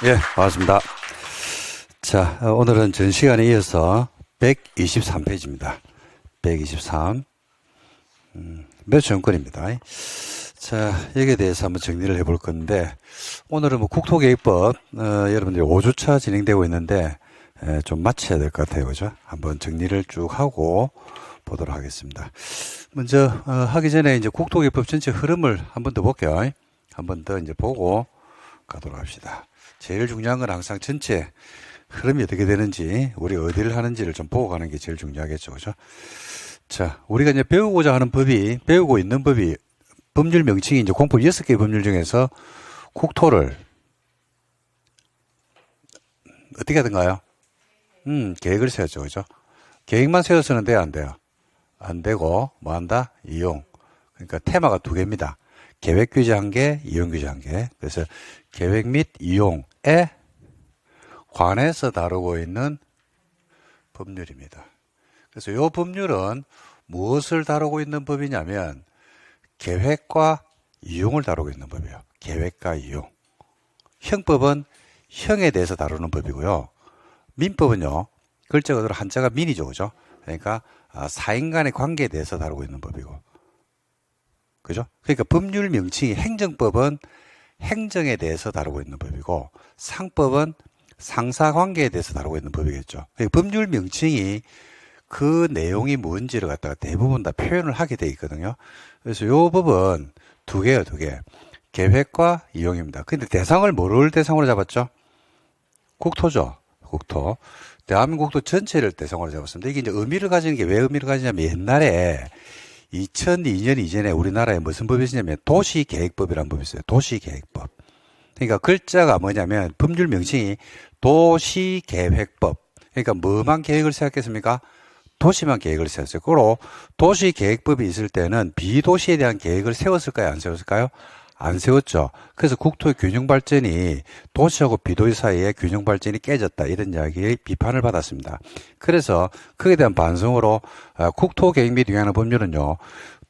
예, 반갑습니다. 자, 오늘은 전 시간에 이어서 123페이지입니다. 123. 매수정권입니다. 자, 여기에 대해서 한번 정리를 해볼 건데, 오늘은 뭐 국토계획법, 여러분들이 5주차 진행되고 있는데, 좀 마쳐야 될 것 같아요. 그죠? 한번 정리를 쭉 하고 보도록 하겠습니다. 먼저, 하기 전에 이제 국토계획법 전체 흐름을 한 번 더 볼게요. 한 번 더 이제 보고 가도록 합시다. 제일 중요한 건 항상 전체 흐름이 어떻게 되는지, 우리 어디를 하는지를 좀 보고 가는 게 제일 중요하겠죠. 그죠? 자, 우리가 이제 배우고자 하는 법이, 배우고 있는 법이, 법률 명칭이 이제 공법 6개 법률 중에서 국토를 어떻게 하던가요? 계획을 세웠죠. 그죠? 계획만 세워서는 돼요, 안 돼요? 안 되고, 뭐 한다? 이용. 그러니까 테마가 두 개입니다. 계획 규제 한 개, 이용 규제 한 개. 그래서 계획 및 이용에 관해서 다루고 있는 법률입니다. 그래서 이 법률은 무엇을 다루고 있는 법이냐면 계획과 이용을 다루고 있는 법이에요. 계획과 이용. 형법은 형에 대해서 다루는 법이고요. 민법은요, 글자 그대로 한자가 민이죠. 그죠? 그러니까 사인 간의 관계에 대해서 다루고 있는 법이고. 그죠? 그러니까 법률 명칭이 행정법은 행정에 대해서 다루고 있는 법이고, 상법은 상사관계에 대해서 다루고 있는 법이겠죠. 그러니까 법률 명칭이 그 내용이 뭔지를 갖다가 대부분 다 표현을 하게 돼 있거든요. 그래서 요 법은 두 개예요, 두 개. 계획과 이용입니다. 근데 대상을 뭐를 대상으로 잡았죠? 국토죠. 국토. 대한민국 국토 전체를 대상으로 잡았습니다. 이게 이제 의미를 가지는 게 왜 의미를 가지냐면 옛날에 2002년 이전에 우리나라에 무슨 법이 있었냐면 도시계획법이라는 법이 있어요. 도시계획법. 그러니까 글자가 뭐냐면 법률 명칭이 도시계획법. 그러니까 뭐만 계획을 세웠겠습니까? 도시만 계획을 세웠어요. 그리고 도시계획법이 있을 때는 비도시에 대한 계획을 세웠을까요? 안 세웠을까요? 안 세웠죠. 그래서 국토의 균형 발전이 도시하고 비도시 사이에 균형 발전이 깨졌다. 이런 이야기의 비판을 받았습니다. 그래서 그에 대한 반성으로 국토계획 및 위하는 법률은요.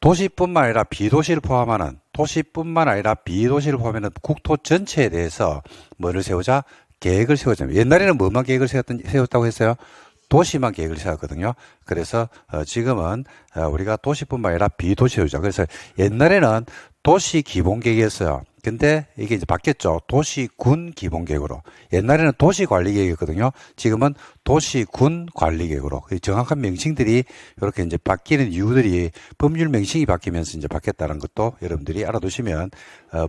도시뿐만 아니라 비도시를 포함하는 도시뿐만 아니라 비도시를 포함하는 국토 전체에 대해서 뭐를 세우자? 계획을 세우자. 옛날에는 뭐만 계획을 세웠다고 했어요? 도시만 계획을 세웠거든요. 그래서 지금은 우리가 도시뿐만 아니라 비도시 세우자. 그래서 옛날에는 도시 기본계획이었어요. 근데 이게 이제 바뀌었죠. 도시군 기본계획으로. 옛날에는 도시관리계획이었거든요. 지금은 도시군 관리계획으로. 정확한 명칭들이 이렇게 이제 바뀌는 이유들이 법률 명칭이 바뀌면서 이제 바뀌었다는 것도 여러분들이 알아두시면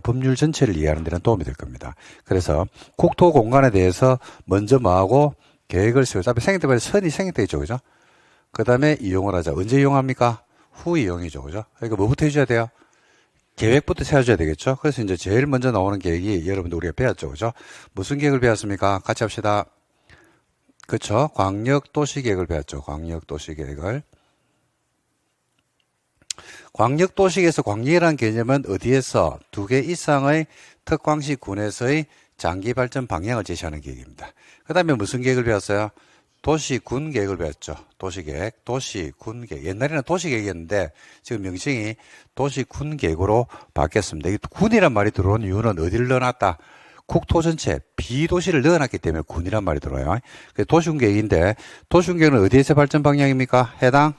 법률 전체를 이해하는 데는 도움이 될 겁니다. 그래서 국토 공간에 대해서 먼저 뭐하고 계획을 세우자. 생각해보면 선이 생각되죠. 그죠? 그 다음에 이용을 하자. 언제 이용합니까? 후 이용이죠. 그죠? 그러니까 뭐부터 해줘야 돼요? 계획부터 세워줘야 되겠죠. 그래서 이제 제일 먼저 나오는 계획이 여러분들 우리가 배웠죠. 그죠? 무슨 계획을 배웠습니까? 같이 합시다. 그쵸? 광역도시계획을 배웠죠. 광역도시계획을. 광역도시계획에서 광역이라는 개념은 어디에서 두 개 이상의 특광시 군에서의 장기발전 방향을 제시하는 계획입니다. 그 다음에 무슨 계획을 배웠어요? 도시군 계획을 배웠죠. 도시계획, 도시군 계획. 옛날에는 도시계획이었는데 지금 명칭이 도시군 계획으로 바뀌었습니다. 이 군이란 말이 들어온 이유는 어디를 넣어놨다? 국토 전체 비도시를 넣어놨기 때문에 군이란 말이 들어요. 도시군 계획인데 도시군 계획은 어디에서 발전 방향입니까? 해당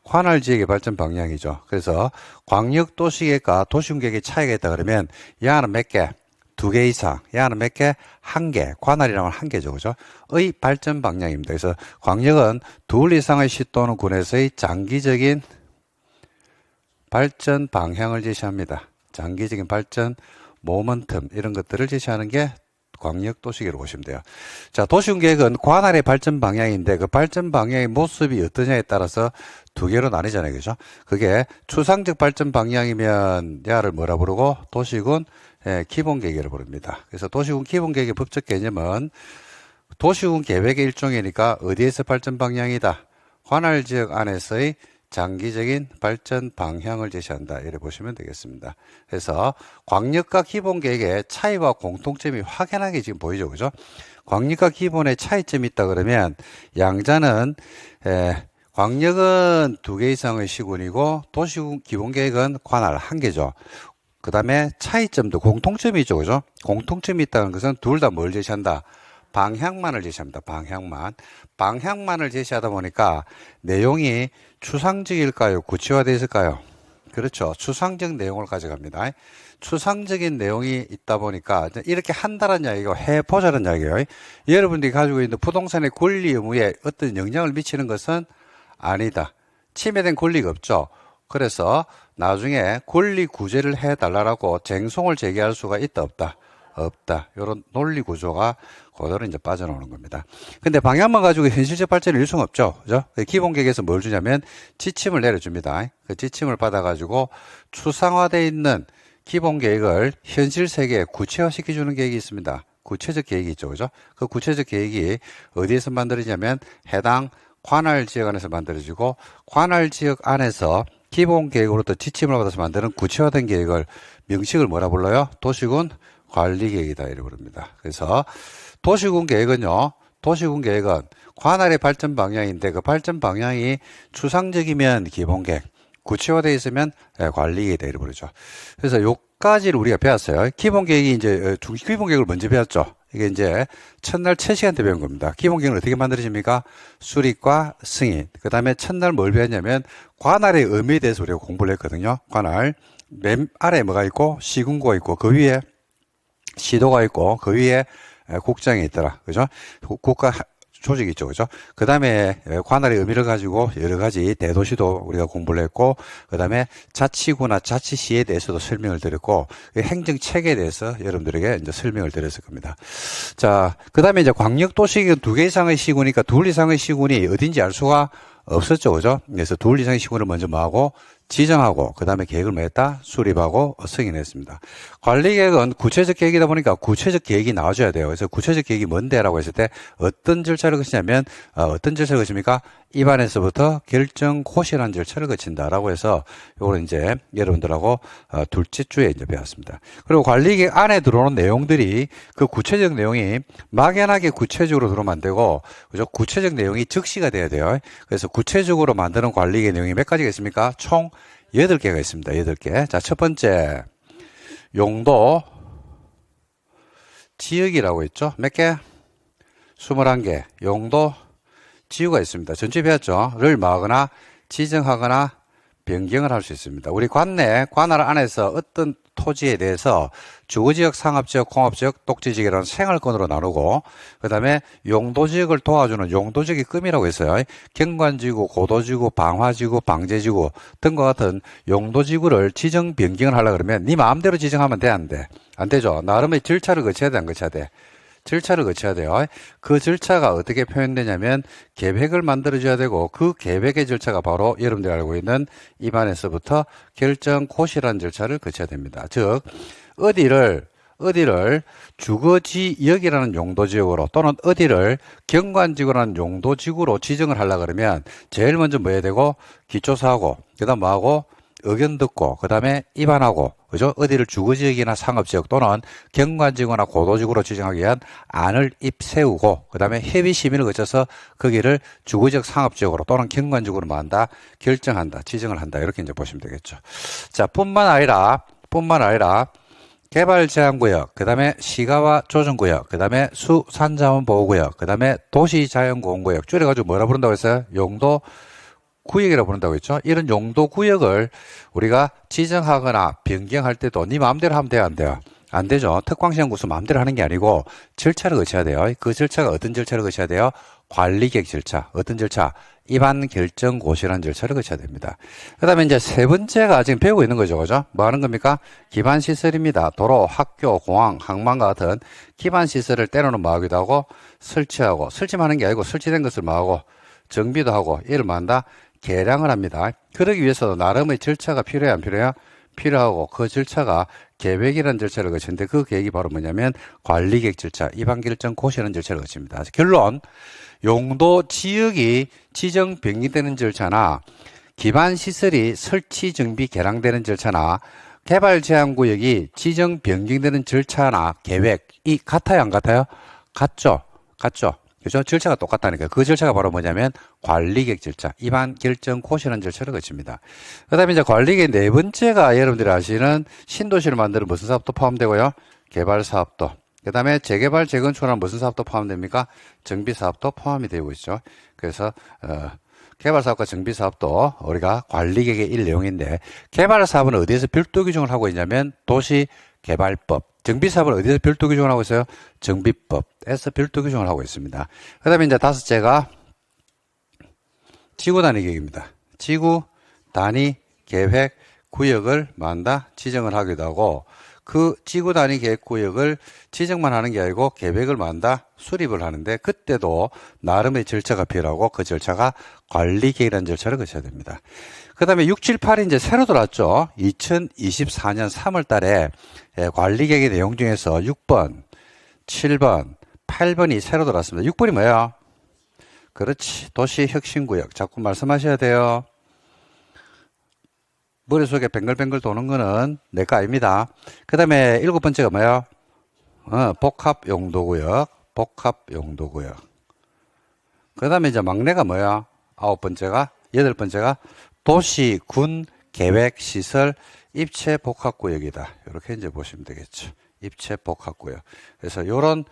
관할 지역의 발전 방향이죠. 그래서 광역도시계획과 도시군 계획의 차이가 있다 그러면 야는 몇 개? 두 개 이상, 야는 몇 개? 한 개. 관할이라면 한 개죠. 그죠? 의 발전 방향입니다. 그래서 광역은 둘 이상의 시 또는 군에서의 장기적인 발전 방향을 제시합니다. 장기적인 발전, 모멘텀, 이런 것들을 제시하는 게 광역도시계획으로 보시면 돼요. 자, 도시군 계획은 관할의 발전 방향인데 그 발전 방향의 모습이 어떠냐에 따라서 두 개로 나뉘잖아요. 그죠? 그게 추상적 발전 방향이면 야를 뭐라 부르고 도시군 기본 계획을 부릅니다. 그래서 도시군 기본 계획의 법적 개념은 도시군 계획의 일종이니까 어디에서 발전 방향이다. 관할 지역 안에서의 장기적인 발전 방향을 제시한다. 이렇게 보시면 되겠습니다. 그래서 광역과 기본 계획의 차이와 공통점이 확연하게 지금 보이죠. 그죠? 광역과 기본의 차이점이 있다 그러면 양자는 광역은 두 개 이상의 시군이고 도시군 기본 계획은 관할 한 개죠. 그 다음에 차이점도 공통점이 있죠. 그죠? 공통점이 있다는 것은 둘 다 뭘 제시한다? 방향만을 제시합니다. 방향만. 방향만을 제시하다 보니까 내용이 추상적일까요? 구체화되어 있을까요? 그렇죠. 추상적 내용을 가져갑니다. 추상적인 내용이 있다 보니까 이렇게 한다는 이야기가 해보자는 이야기예요. 여러분들이 가지고 있는 부동산의 권리 의무에 어떤 영향을 미치는 것은 아니다. 침해된 권리가 없죠. 그래서 나중에 권리 구제를 해달라고 쟁송을 제기할 수가 있다 없다? 없다. 이런 논리 구조가 그대로 이제 빠져나오는 겁니다. 근데 방향만 가지고 현실적 발전을 이룰 수는 없죠. 그죠? 기본 계획에서 뭘 주냐면 지침을 내려줍니다. 그 지침을 받아가지고 추상화되어 있는 기본 계획을 현실 세계에 구체화 시켜주는 계획이 있습니다. 구체적 계획이 있죠. 그죠? 그 구체적 계획이 어디에서 만들어지냐면 해당 관할 지역 안에서 만들어지고 관할 지역 안에서 기본 계획으로부터 지침을 받아서 만드는 구체화된 계획을 명식을 뭐라 불러요? 도시군 관리 계획이다 이렇게 부릅니다. 그래서 도시군 계획은요. 도시군 계획은 관할의 발전 방향인데 그 발전 방향이 추상적이면 기본 계획, 구체화되어 있으면 관리 계획이다 이렇게 부르죠. 그래서 요까지를 우리가 배웠어요. 기본 계획이 이제 기본 계획을 먼저 배웠죠. 이게 이제 첫날 첫 시간 때 배운 겁니다. 기본 계획은 어떻게 만들어집니까? 수립과 승인. 그 다음에 첫날 뭘 배웠냐면 관할의 의미에 대해서 우리가 공부를 했거든요. 관할. 맨 아래에 뭐가 있고 시군구가 있고 그 위에 시도가 있고 그 위에 국장이 있더라. 그죠? 국가 조직이 있죠. 그죠? 그 다음에 관할의 의미를 가지고 여러 가지 대도시도 우리가 공부를 했고, 그 다음에 자치구나 자치시에 대해서도 설명을 드렸고, 행정체계에 대해서 여러분들에게 이제 설명을 드렸을 겁니다. 자, 그 다음에 이제 광역도시는 2개 이상의 시군이니까 2 이상의 시군이 어딘지 알 수가 없었죠. 그죠? 그래서 2 이상의 시군을 먼저 뭐하고, 지정하고 그 다음에 계획을 뭐 했다? 수립하고 승인했습니다. 관리계획은 구체적 계획이다 보니까 구체적 계획이 나와줘야 돼요. 그래서 구체적 계획이 뭔데? 라고 했을 때 어떤 절차를 거치냐면 어떤 절차를 거칩니까? 입안에서부터 결정 고시라는 절차를 거친다라고 해서 요거는 이제 여러분들하고 둘째 주에 이제 배웠습니다. 그리고 관리계획 안에 들어오는 내용들이 그 구체적 내용이 막연하게 구체적으로 들어오면 안 되고 그죠? 구체적 내용이 적시가 돼야 돼요. 그래서 구체적으로 만드는 관리계획 내용이 몇 가지가 있습니까? 총 8개가 있습니다. 8개. 자, 첫 번째 용도 지역이라고 있죠. 몇 개? 21개. 용도 지구가 있습니다. 전체 배웠죠. 를 마하거나 지정하거나 변경을 할 수 있습니다. 우리 관할 안에서 어떤 토지에 대해서 주거지역, 상업지역, 공업지역, 독지지역이라는 생활권으로 나누고 그 다음에 용도지역을 도와주는 용도지역이 금이라고 있어요. 경관지구, 고도지구, 방화지구, 방제지구 등과 같은 용도지구를 지정 변경을 하려고 그러면 네 마음대로 지정하면 돼? 안 돼? 안 되죠. 나름의 절차를 거쳐야 돼? 안 거쳐야 돼? 절차를 거쳐야 돼요. 그 절차가 어떻게 표현되냐면 계획을 만들어줘야 되고 그 계획의 절차가 바로 여러분들이 알고 있는 입안에서부터 결정 고시라는 절차를 거쳐야 됩니다. 즉 어디를 주거지역이라는 용도지역으로 또는 어디를 경관지구라는 용도지구로 지정을 하려고 그러면 제일 먼저 뭐 해야 되고 기초사하고 그 다음 뭐하고 의견 듣고 그 다음에 입안하고 그죠? 어디를 주거지역이나 상업지역 또는 경관지구나 고도지구로 지정하기 위한 안을 입세우고 그 다음에 협의 심의를 거쳐서 거기를 주거지역 상업지역으로 또는 경관지구로 뭐 한다? 결정한다, 지정을 한다 이렇게 이제 보시면 되겠죠. 자, 뿐만 아니라 개발 제한구역, 그 다음에 시가와 조정구역, 그 다음에 수산자원보호구역, 그 다음에 도시자연보호구역 줄여가지고 뭐라 부른다고 했어요? 용도 구역이라고 부른다고 했죠. 이런 용도 구역을 우리가 지정하거나 변경할 때도 네 마음대로 하면 돼요, 안 돼요? 안 되죠. 특광시행구수 마음대로 하는 게 아니고 절차를 거쳐야 돼요. 그 절차가 어떤 절차를 거쳐야 돼요? 관리계획 절차. 어떤 절차? 입안 결정 고시라는 절차를 거쳐야 됩니다. 그 다음에 이제 세 번째가 지금 배우고 있는 거죠. 그죠? 뭐 하는 겁니까? 기반시설입니다. 도로, 학교, 공항, 항만과 같은 기반시설을 때로는 뭐 하기도 하고 설치하고 설치만 하는 게 아니고 설치된 것을 뭐 하고 정비도 하고 이를 뭐 한다? 개량을 합니다. 그러기 위해서도 나름의 절차가 필요해 안 필요해요? 필요하고 그 절차가 계획이라는 절차를 거치는데 그 계획이 바로 뭐냐면 관리계획 절차, 입안결정 고시라는 절차를 거칩니다. 결론, 용도 지역이 지정 변경되는 절차나 기반시설이 설치 정비 개량되는 절차나 개발 제한구역이 지정 변경되는 절차나 계획이 같아요 안 같아요? 같죠. 그죠? 절차가 똑같다니까. 그 절차가 바로 뭐냐면 관리계획 절차, 입안 결정 고시라는 절차를 거칩니다. 그 다음에 이제 관리계획 네 번째가 여러분들이 아시는 신도시를 만드는 무슨 사업도 포함되고요. 개발 사업도. 그 다음에 재개발, 재건축하는 무슨 사업도 포함됩니까? 정비 사업도 포함이 되고 있죠. 그래서, 개발 사업과 정비 사업도 우리가 관리계획의 일 내용인데, 개발 사업은 어디에서 별도 규정을 하고 있냐면 도시개발법. 정비 사업은 어디에서 별도 규정을 하고 있어요? 정비법에서 별도 규정을 하고 있습니다. 그 다음에 이제 다섯째가 지구 단위 계획입니다. 지구 단위 계획 구역을 만다 지정을 하기도 하고, 그 지구 단위 계획 구역을 지정만 하는 게 아니고 계획을 만다 수립을 하는데, 그때도 나름의 절차가 필요하고 그 절차가 관리계획이라는 절차를 거쳐야 됩니다. 그 다음에 6, 7, 8이 이제 새로 들어왔죠. 2024년 3월 달에 관리계획의 내용 중에서 6번, 7번, 8번이 새로 들어왔습니다. 6번이 뭐야? 그렇지. 도시혁신구역. 자꾸 말씀하셔야 돼요. 머릿속에 뱅글뱅글 도는 거는 내 거 아닙니다. 그 다음에 7번째가 뭐야? 복합용도구역. 복합용도구역. 그 다음에 이제 막내가 뭐야? 9번째가, 8번째가 도시, 군, 계획, 시설, 입체 복합구역이다. 이렇게 이제 보시면 되겠죠. 입체 복합구역. 그래서 요런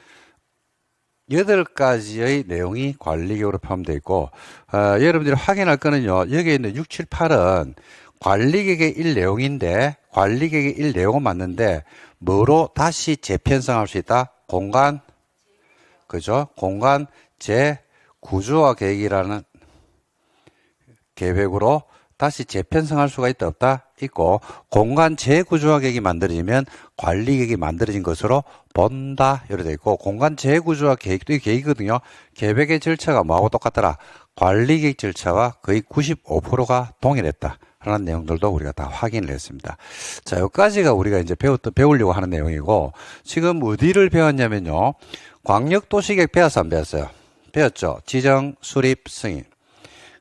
8가지의 내용이 관리계획으로 포함되어 있고, 여러분들이 확인할 거는요, 여기에 있는 6, 7, 8은 관리계획의 일 내용인데, 관리계획의 일 내용은 맞는데, 뭐로 다시 재편성할 수 있다? 공간, 그죠? 공간 재구조화 계획이라는 계획으로 다시 재편성할 수가 있다, 없다? 있고, 공간 재구조화 계획이 만들어지면 관리계획이 만들어진 것으로 본다. 이렇게 되어 있고, 공간 재구조화 계획도 이 계획이거든요. 계획의 절차가 뭐하고 똑같더라? 관리계획 절차와 거의 95%가 동일했다. 라는 내용들도 우리가 다 확인을 했습니다. 자, 여기까지가 우리가 이제 배우려고 하는 내용이고, 지금 어디를 배웠냐면요. 광역도시계획 배웠어, 안 배웠어요? 배웠죠. 지정, 수립, 승인.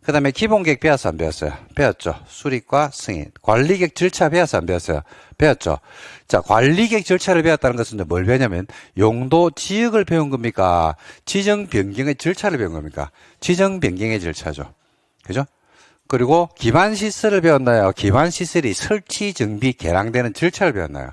그 다음에 기본계획 배웠어, 안 배웠어요? 배웠죠. 수립과 승인. 관리계획 절차 배웠어, 안 배웠어요? 배웠죠. 자, 관리계획 절차를 배웠다는 것은 뭘 배웠냐면, 용도 지역을 배운 겁니까? 지정 변경의 절차를 배운 겁니까? 지정 변경의 절차죠. 그죠? 그리고 기반시설을 배웠나요? 기반시설이 설치, 정비, 개량되는 절차를 배웠나요?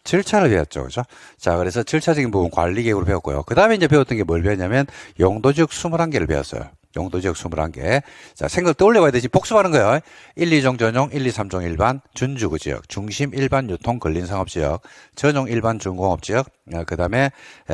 절차를 배웠죠. 그죠? 자, 그래서 절차적인 부분 관리계획으로 배웠고요. 그 다음에 이제 배웠던 게 뭘 배웠냐면, 용도지역 21개를 배웠어요. 용도지역 21개. 자, 생각 떠올려봐야 되지. 복습하는 거예요. 1, 2종 전용, 1, 2, 3종 일반, 준주거지역, 중심 일반 유통 근린상업지역, 전용 일반 준공업지역, 그 다음에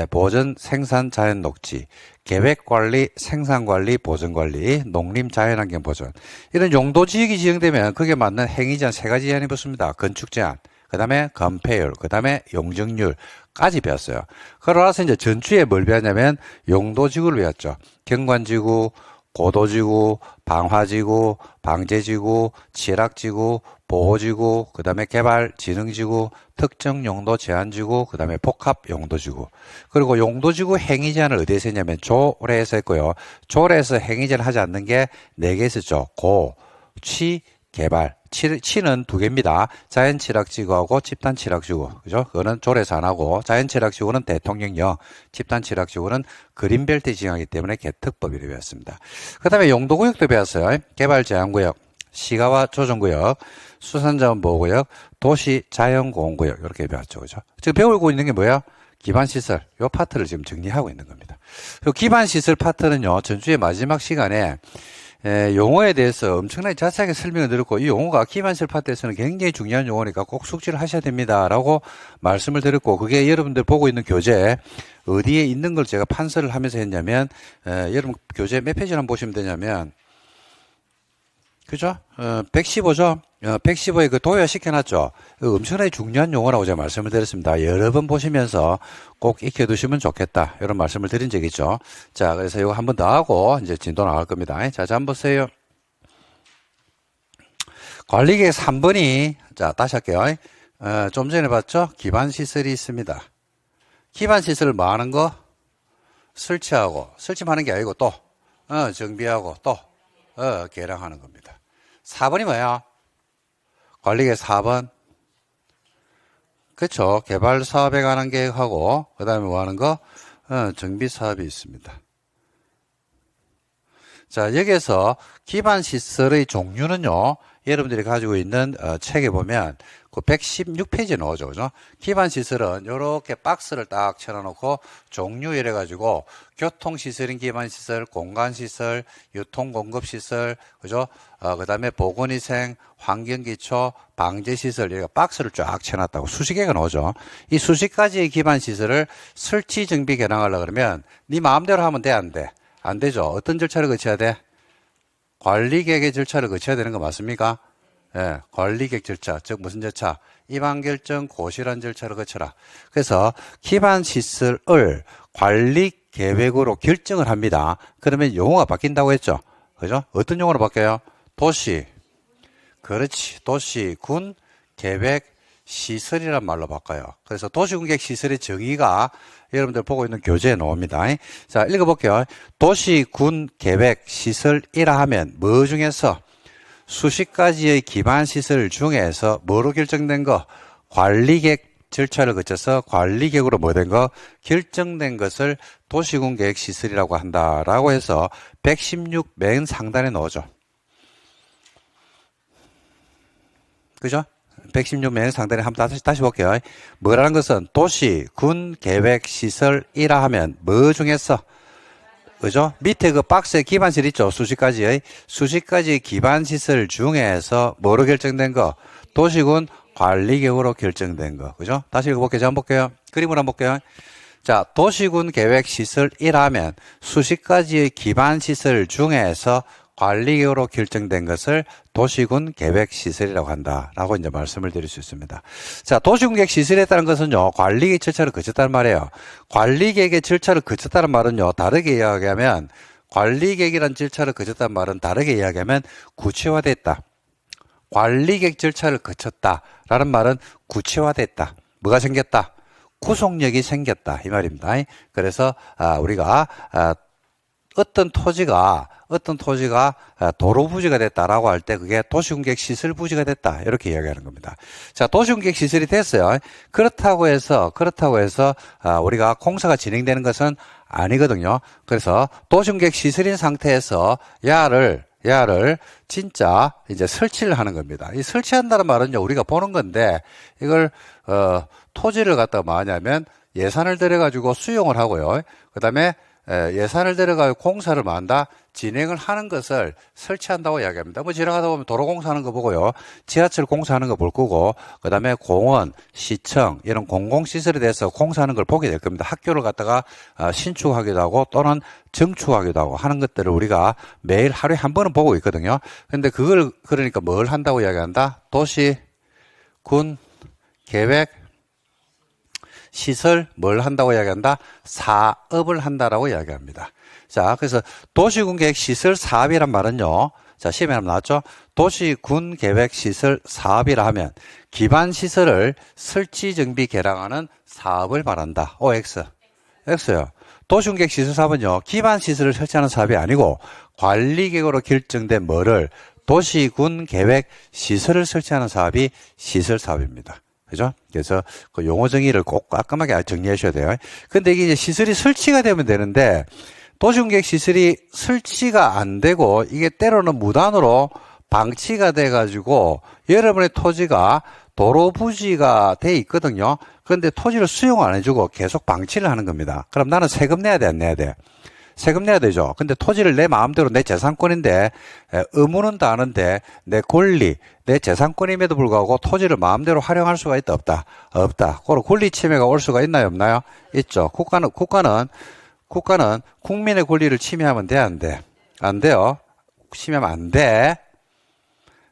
보전 생산 자연 녹지, 계획관리, 생산관리, 보전관리, 농림 자연환경 보전. 이런 용도지역이 지정되면 그게 맞는 행위제한 3가지 제한이 붙습니다. 건축제한, 그 다음에 건폐율, 그 다음에 용적률까지 배웠어요. 그러고 나서 이제 전주에 뭘 배웠냐면 용도지구를 배웠죠. 경관지구, 고도지구, 방화지구, 방제지구, 취락지구, 보호지구, 그 다음에 개발진흥지구, 특정용도 제한지구, 그 다음에 복합용도지구. 그리고 용도지구 행위제한을 어디에서 했냐면 조례에서 했고요. 조례에서 행위제한을 하지 않는 게 4개 있었죠. 고, 취, 개발. 치는 2개입니다. 자연취락지구하고 집단취락지구. 그죠? 그거는 조례에서 안 하고, 자연취락지구는 대통령령, 집단취락지구는 그린벨트 지정하기 때문에 개특법이라고 배웠습니다. 그 다음에 용도구역도 배웠어요. 개발제한구역, 시가와 조정구역, 수산자원보호구역, 도시자연공원구역. 이렇게 배웠죠. 그죠? 지금 배우고 있는 게 뭐야? 기반시설. 요 파트를 지금 정리하고 있는 겁니다. 요 기반시설 파트는요, 전주의 마지막 시간에 용어에 대해서 엄청나게 자세하게 설명을 드렸고, 이 용어가 기반시설 파트에서는 굉장히 중요한 용어니까 꼭 숙지를 하셔야 됩니다. 라고 말씀을 드렸고, 그게 여러분들 보고 있는 교재, 어디에 있는 걸 제가 판서를 하면서 했냐면, 여러분 교재 몇 페이지를 한번 보시면 되냐면, 그죠? 115죠? 115에 그 도야 시켜놨죠? 엄청나게 중요한 용어라고 제가 말씀을 드렸습니다. 여러 번 보시면서 꼭 익혀두시면 좋겠다. 이런 말씀을 드린 적이 있죠. 자, 그래서 이거 한 번 더 하고 이제 진도 나갈 겁니다. 자, 한번 보세요. 관리계획 3번이, 자, 다시 할게요. 좀 전에 봤죠? 기반시설이 있습니다. 기반시설을 뭐 하는 거? 설치하고, 설치만 하는 게 아니고 또, 정비하고 또, 개량하는 겁니다. 4번이 뭐야? 관리계획 4번. 그쵸. 개발사업에 관한 계획하고, 그 다음에 뭐 하는 거? 정비사업이 있습니다. 자, 여기에서 기반 시설의 종류는요, 여러분들이 가지고 있는 책에 보면 그 116페이지에 나오죠. 그죠? 기반 시설은 이렇게 박스를 딱 쳐놓고 종류 이래 가지고 교통시설인 기반 시설, 공간시설, 유통공급시설, 그죠? 그 다음에 보건위생, 환경기초, 방제시설, 이렇게 박스를 쫙 쳐놨다고 수십 개가 나오죠. 이 수십 가지의 기반 시설을 설치, 정비, 개량하려고 그러면 네 마음대로 하면 돼, 안 돼? 안 되죠. 어떤 절차를 거쳐야 돼? 관리계획의 절차를 거쳐야 되는 거 맞습니까? 예, 관리계획 절차, 즉 무슨 절차? 입안결정, 고시란 절차를 거쳐라. 그래서 기반 시설을 관리계획으로 결정을 합니다. 그러면 용어가 바뀐다고 했죠. 그죠? 어떤 용어로 바뀌어요? 도시, 그렇지. 도시, 군, 계획, 시설이란 말로 바꿔요. 그래서 도시군계획 시설의 정의가 여러분들 보고 있는 교재에 나옵니다. 자, 읽어볼게요. 도시군 계획 시설이라 하면 뭐 중에서 수십 가지의 기반 시설 중에서 뭐로 결정된 거? 관리계획 절차를 거쳐서 관리계획으로 뭐 된 거? 결정된 것을 도시군계획 시설이라고 한다라고 해서 116 맨 상단에 나오죠. 그죠? 116면 상단에 한번 다시 볼게요. 뭐라는 것은 도시, 군, 계획, 시설이라 하면 뭐 중에서, 그죠? 밑에 그 박스에 기반시설 있죠? 수십 가지의 기반시설 중에서 뭐로 결정된 거? 도시군 관리계획으로 결정된 거. 그죠? 다시 읽어볼게요. 한번 볼게요. 그림을 한번 볼게요. 자, 도시군 계획 시설이라 하면 수십 가지의 기반시설 중에서 관리계획으로 결정된 것을 도시군 계획 시설이라고 한다라고 이제 말씀을 드릴 수 있습니다. 자, 도시군 계획 시설에 따른 것은요, 관리계획 절차를 거쳤다는 말이에요. 관리계획의 절차를 거쳤다는 말은요, 다르게 이야기하면, 관리계획이라는 절차를 거쳤다는 말은 다르게 이야기하면 구체화됐다. 관리계획 절차를 거쳤다라는 말은 구체화됐다. 뭐가 생겼다? 구속력이 생겼다. 이 말입니다. 그래서, 우리가, 어떤 토지가 도로 부지가 됐다라고 할 때 그게 도시군계획 시설 부지가 됐다. 이렇게 이야기하는 겁니다. 자, 도시군계획 시설이 됐어요. 그렇다고 해서 우리가 공사가 진행되는 것은 아니거든요. 그래서 도시군계획 시설인 상태에서 야를 진짜 이제 설치를 하는 겁니다. 이 설치한다는 말은요, 우리가 보는 건데 이걸 토지를 갖다가 뭐 하냐면 예산을 들여가지고 수용을 하고요. 그다음에 예산을 들어가고 공사를 만다 진행을 하는 것을 설치한다고 이야기합니다. 뭐 지나가다 보면 도로 공사하는 거 보고요. 지하철 공사하는 거 볼 거고, 그 다음에 공원, 시청, 이런 공공시설에 대해서 공사하는 걸 보게 될 겁니다. 학교를 갖다가 신축하기도 하고 또는 증축하기도 하고 하는 것들을 우리가 매일 하루에 한 번은 보고 있거든요. 근데 그걸, 그러니까 뭘 한다고 이야기한다? 도시, 군, 계획, 시설, 뭘 한다고 이야기한다? 사업을 한다라고 이야기합니다. 자, 그래서 도시군계획 시설 사업이란 말은요, 자, 시험에 한번 나왔죠? 도시군계획 시설 사업이라 하면 기반시설을 설치, 정비, 개량하는 사업을 말한다. OX. X요. 도시군계획 시설 사업은요, 기반시설을 설치하는 사업이 아니고 관리계획으로 결정된 뭐를 도시군계획 시설을 설치하는 사업이 시설 사업입니다. 그죠? 그래서 그 용어 정의를 꼭 깔끔하게 정리하셔야 돼요. 근데 이게 이제 시설이 설치가 되면 되는데, 도시군계획 시설이 설치가 안 되고, 이게 때로는 무단으로 방치가 돼가지고, 여러분의 토지가 도로 부지가 돼 있거든요. 그런데 토지를 수용 안 해주고 계속 방치를 하는 겁니다. 그럼 나는 세금 내야 돼, 안 내야 돼? 세금 내야 되죠. 근데 토지를 내 마음대로 내 재산권인데 의무는 다 아는데 내 권리, 내 재산권임에도 불구하고 토지를 마음대로 활용할 수가 있다, 없다? 없다. 그리고 권리 침해가 올 수가 있나요, 없나요? 있죠. 국가는 국민의 권리를 침해하면 돼, 안 돼? 안 돼요. 침해하면 안 돼.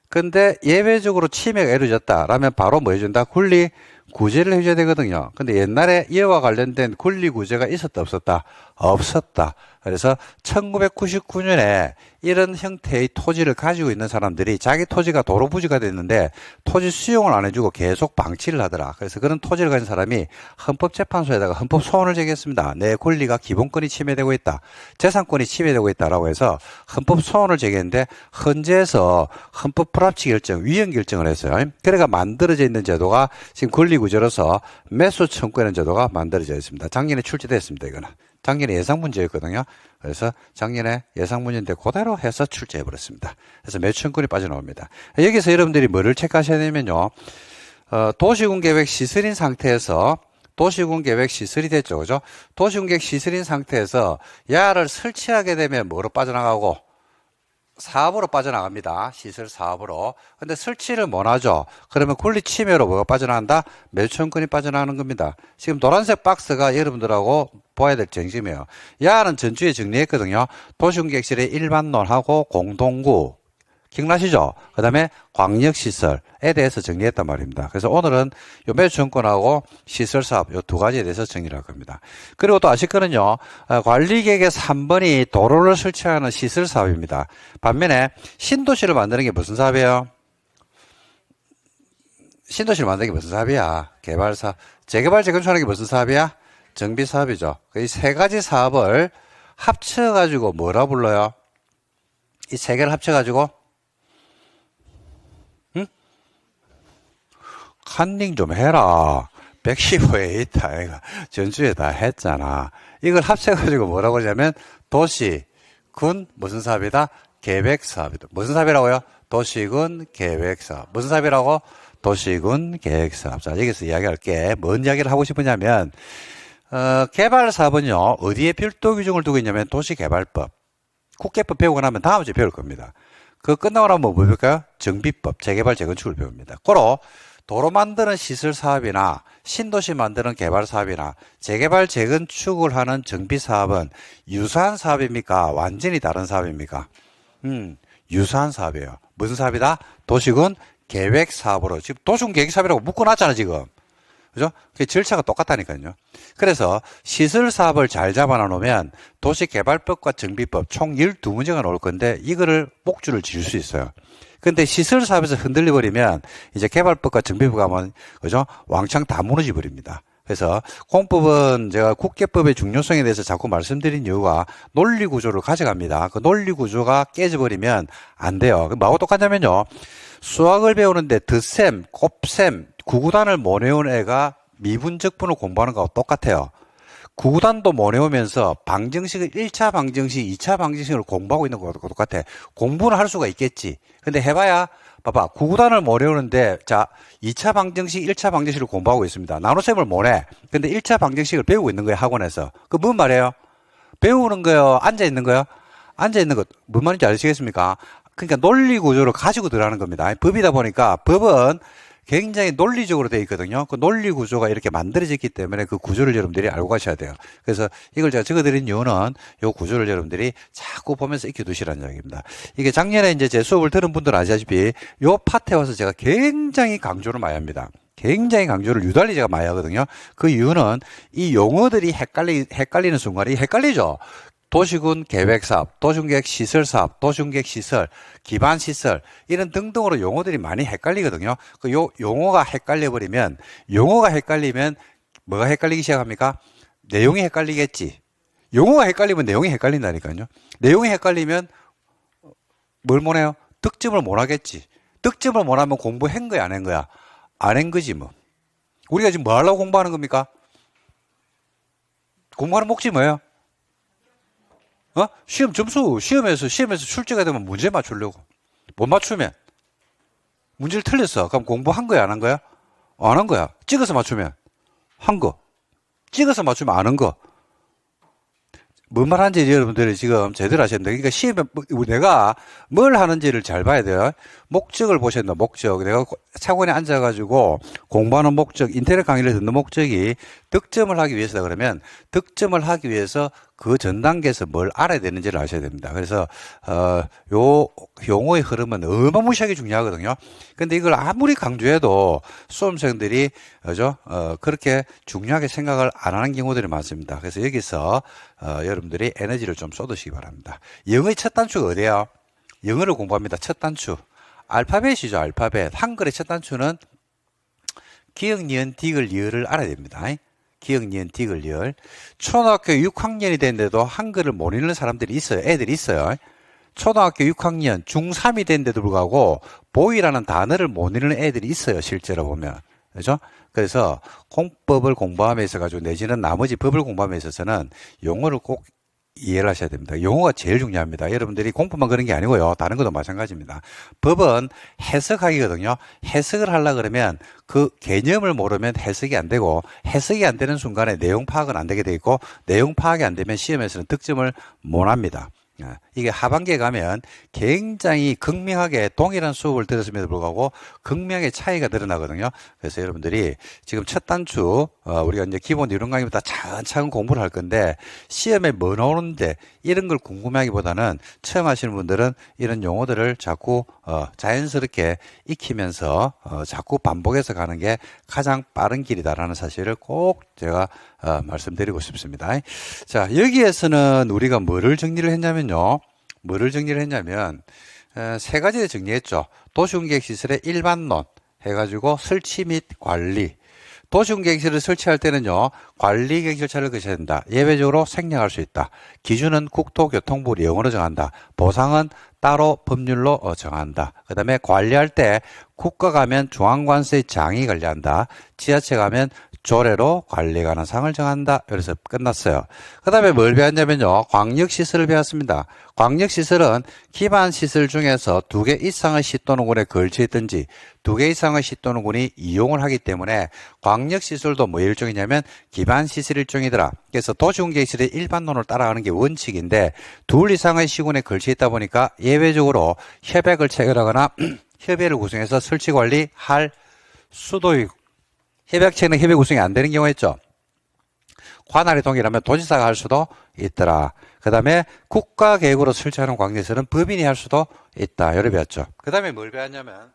근데 예외적으로 침해가 이루어졌다라면 바로 뭐 해준다? 권리 구제를 해줘야 되거든요. 근데 옛날에 이와 관련된 권리 구제가 있었다, 없었다? 없었다. 그래서 1999년에 이런 형태의 토지를 가지고 있는 사람들이 자기 토지가 도로 부지가 됐는데 토지 수용을 안 해주고 계속 방치를 하더라. 그래서 그런 토지를 가진 사람이 헌법재판소에다가 헌법 소원을 제기했습니다. 내 권리가 기본권이 침해되고 있다. 재산권이 침해되고 있다라고 해서 헌법 소원을 제기했는데 헌재에서 헌법 불합치 결정, 위헌 결정을 했어요. 그래가 만들어져 있는 제도가 지금 권리구제로서 매수 청구하는 제도가 만들어져 있습니다. 작년에 출제됐습니다. 이거는. 작년에 예상 문제였거든요. 그래서 작년에 예상 문제인데 그대로 해서 출제해 버렸습니다. 그래서 매춘권이 빠져나옵니다. 여기서 여러분들이 뭐를 체크하셔야 되냐면요. 도시군 계획 시설인 상태에서 도시군 계획 시설이 됐죠. 그죠? 도시군 계획 시설인 상태에서 야를 설치하게 되면 뭐로 빠져나가고 사업으로 빠져나갑니다. 시설 사업으로. 근데 설치를 못 하죠. 그러면 권리 침해로 뭐가 빠져나간다? 매수권이 빠져나가는 겁니다. 지금 노란색 박스가 여러분들하고 봐야 될 정심이에요. 야는 전주에 정리했거든요. 도시군객실의 일반론하고 공동구. 기억나시죠? 그 다음에 광역시설에 대해서 정리했단 말입니다. 그래서 오늘은 요 매수권하고 시설사업 요 두 가지에 대해서 정리를 할 겁니다. 그리고 또 아실 거는요, 관리계획의 3번이 도로를 설치하는 시설사업입니다. 반면에 신도시를 만드는 게 무슨 사업이에요? 신도시를 만드는 게 무슨 사업이야? 개발사업. 재개발, 재건축하는 게 무슨 사업이야? 정비사업이죠. 이 세 가지 사업을 합쳐가지고 뭐라 불러요? 이 세 개를 합쳐가지고 컨닝 좀 해라. 115에 있다. 이거 전주에 다 했잖아. 이걸 합쳐가지고 뭐라고 하냐면 도시, 군, 무슨 사업이다? 계획사업이다. 무슨 사업이라고요? 도시군 계획사업. 무슨 사업이라고? 도시군 계획사업. 자, 여기서 이야기할게. 뭔 이야기를 하고 싶으냐면 개발사업은요. 어디에 별도 규정을 두고 있냐면 도시개발법. 국계법 배우고 나면 다음 주에 배울 겁니다. 그거 끝나고 나면 뭐 배울까요? 정비법, 재개발, 재건축을 배웁니다. 고로 도로 만드는 시설 사업이나 신도시 만드는 개발 사업이나 재개발 재건축을 하는 정비 사업은 유사한 사업입니까? 완전히 다른 사업입니까? 유사한 사업이에요. 무슨 사업이다? 도시군 계획 사업으로. 지금 도시군 계획 사업이라고 묶어놨잖아, 지금. 그죠? 그 절차가 똑같다니까요. 그래서 시설 사업을 잘 잡아놓으면 도시개발법과 정비법 총 12문제가 나올 건데 이거를 목줄을 지을 수 있어요. 근데 시설 사업에서 흔들려 버리면 이제 개발법과 정비법 가면 그죠? 왕창 다 무너져 버립니다. 그래서 공법은 제가 국계법의 중요성에 대해서 자꾸 말씀드린 이유가 논리 구조를 가져갑니다. 그 논리 구조가 깨져버리면 안 돼요. 뭐하고 똑같냐면요. 수학을 배우는데 덧셈, 곱셈, 구구단을 못 외운 애가 미분적분을 공부하는 거하고 똑같아요. 구구단도 못 외우면서 방정식을 1차 방정식, 2차 방정식을 공부하고 있는 거하고 똑같아. 공부는 할 수가 있겠지. 근데 해봐야 봐봐. 구구단을 못 외우는데 자 2차 방정식, 1차 방정식을 공부하고 있습니다. 나눗셈을 못 해. 근데 1차 방정식을 배우고 있는 거예요. 학원에서. 그 뭔 말이에요? 배우는 거요? 앉아있는 거요? 앉아있는 것. 뭔 말인지 아시겠습니까? 그러니까 논리 구조를 가지고 들어가는 겁니다. 법이다 보니까 법은 굉장히 논리적으로 되어 있거든요. 그 논리 구조가 이렇게 만들어졌기 때문에 그 구조를 여러분들이 알고 가셔야 돼요. 그래서 이걸 제가 적어드린 이유는 이 구조를 여러분들이 자꾸 보면서 익혀두시라는 이야기입니다. 이게 작년에 이제 제 수업을 들은 분들은 아시다시피 이 파트에 와서 제가 굉장히 강조를 많이 합니다. 굉장히 강조를 유달리 제가 많이 하거든요. 그 이유는 이 용어들이 헷갈리는 순간에 헷갈리죠. 도시군 계획사업, 도시군계획 시설사업, 도시군계획 시설, 기반시설 이런 등등으로 용어들이 많이 헷갈리거든요. 그 용어가 헷갈리면 뭐가 헷갈리기 시작합니까? 내용이 헷갈리겠지. 용어가 헷갈리면 내용이 헷갈린다니까요. 내용이 헷갈리면 뭘 못해요? 득점을 못하겠지. 득점을 못하면 공부한 거야 안 한 거야? 안 한 거지 뭐. 우리가 지금 뭐 하려고 공부하는 겁니까? 공부하는 목적이 뭐예요? 시험 점수, 시험에서 출제가 되면 문제 맞추려고. 못 맞추면, 문제를 틀렸어. 그럼 공부한 거야, 안 한 거야? 안 한 거야. 찍어서 맞추면, 한 거. 찍어서 맞추면 안 한 거. 뭔 말 하는지 여러분들이 지금 제대로 하셔야 된다. 그러니까 시험에, 내가 뭘 하는지를 잘 봐야 돼요. 목적을 보셔야 된다, 목적. 내가 차관에 앉아가지고 공부하는 목적, 인터넷 강의를 듣는 목적이 득점을 하기 위해서다 그러면 득점을 하기 위해서 그 전 단계에서 뭘 알아야 되는지를 아셔야 됩니다. 그래서, 요 용어의 흐름은 어마무시하게 중요하거든요. 근데 이걸 아무리 강조해도 수험생들이, 그죠? 그렇게 중요하게 생각을 안 하는 경우들이 많습니다. 그래서 여기서, 여러분들이 에너지를 좀 쏟으시기 바랍니다. 영어의 첫 단추가 어디예요? 영어를 공부합니다. 첫 단추. 알파벳이죠, 알파벳. 한글의 첫 단추는 기역, 니은, 디귿, 리을을 알아야 됩니다. 기역, 니은, 디귿, 리을. 초등학교 6학년이 됐는데도 한글을 못 읽는 사람들이 있어요. 애들이 있어요. 초등학교 6학년, 중3이 됐는데도 불구하고 보이라는 단어를 못 읽는 애들이 있어요. 실제로 보면. 그죠? 그래서 공법을 공부함에 있어가지고 내지는 나머지 법을 공부함에 있어서는 용어를 꼭 이해를 하셔야 됩니다. 용어가 제일 중요합니다. 여러분들이 공부만 그런 게 아니고요. 다른 것도 마찬가지입니다. 법은 해석하기거든요. 해석을 하려고 그러면 그 개념을 모르면 해석이 안 되고 해석이 안 되는 순간에 내용 파악은 안 되게 돼 있고 내용 파악이 안 되면 시험에서는 득점을 못 합니다. 이게 하반기에 가면 굉장히 극명하게 동일한 수업을 들었음에도 불구하고 극명하게 차이가 드러나거든요. 그래서 여러분들이 지금 첫 단추 우리가 이제 기본 이론 강의부터 차근차근 공부를 할 건데 시험에 뭐 나오는데 이런 걸 궁금해하기보다는 처음 하시는 분들은 이런 용어들을 자꾸 자연스럽게 익히면서 자꾸 반복해서 가는 게 가장 빠른 길이다라는 사실을 꼭 제가 말씀드리고 싶습니다. 자, 여기에서는 우리가 뭐를 정리를 했냐면요. 세 가지를 정리했죠. 도시공계시설의 일반론 해가지고 설치 및 관리. 도시공계시설을 설치할 때는요, 관리 계획 절차를 거쳐야 된다. 예외적으로 생략할 수 있다. 기준은 국토교통부 령으로 정한다. 보상은 따로 법률로 정한다. 그 다음에 관리할 때 국가 가면 중앙관세의 장이 관리한다. 지자체 가면 조례로 관리에 관한 사항을 정한다. 그래서 끝났어요. 그 다음에 뭘 배웠냐면요. 광역시설을 배웠습니다. 광역시설은 기반시설 중에서 2개 이상의 시 또는 군에 걸쳐 있든지 2개 이상의 시 또는 군이 이용을 하기 때문에 광역시설도 뭐 일종이냐면 기반시설 일종이더라. 그래서 도시공계시설의 일반론을 따라가는 게 원칙인데 2 이상의 시군에 걸쳐 있다 보니까 예외적으로 협약을 체결하거나 협의를 구성해서 설치관리할 수도 있고 협약체는 협의 구성이 안 되는 경우가 있죠. 관할이 동일하면 도지사가 할 수도 있더라. 그 다음에 국가계획으로 설치하는 광역시설은 법인이 할 수도 있다. 이를 배웠죠. 그 다음에 뭘 배웠냐면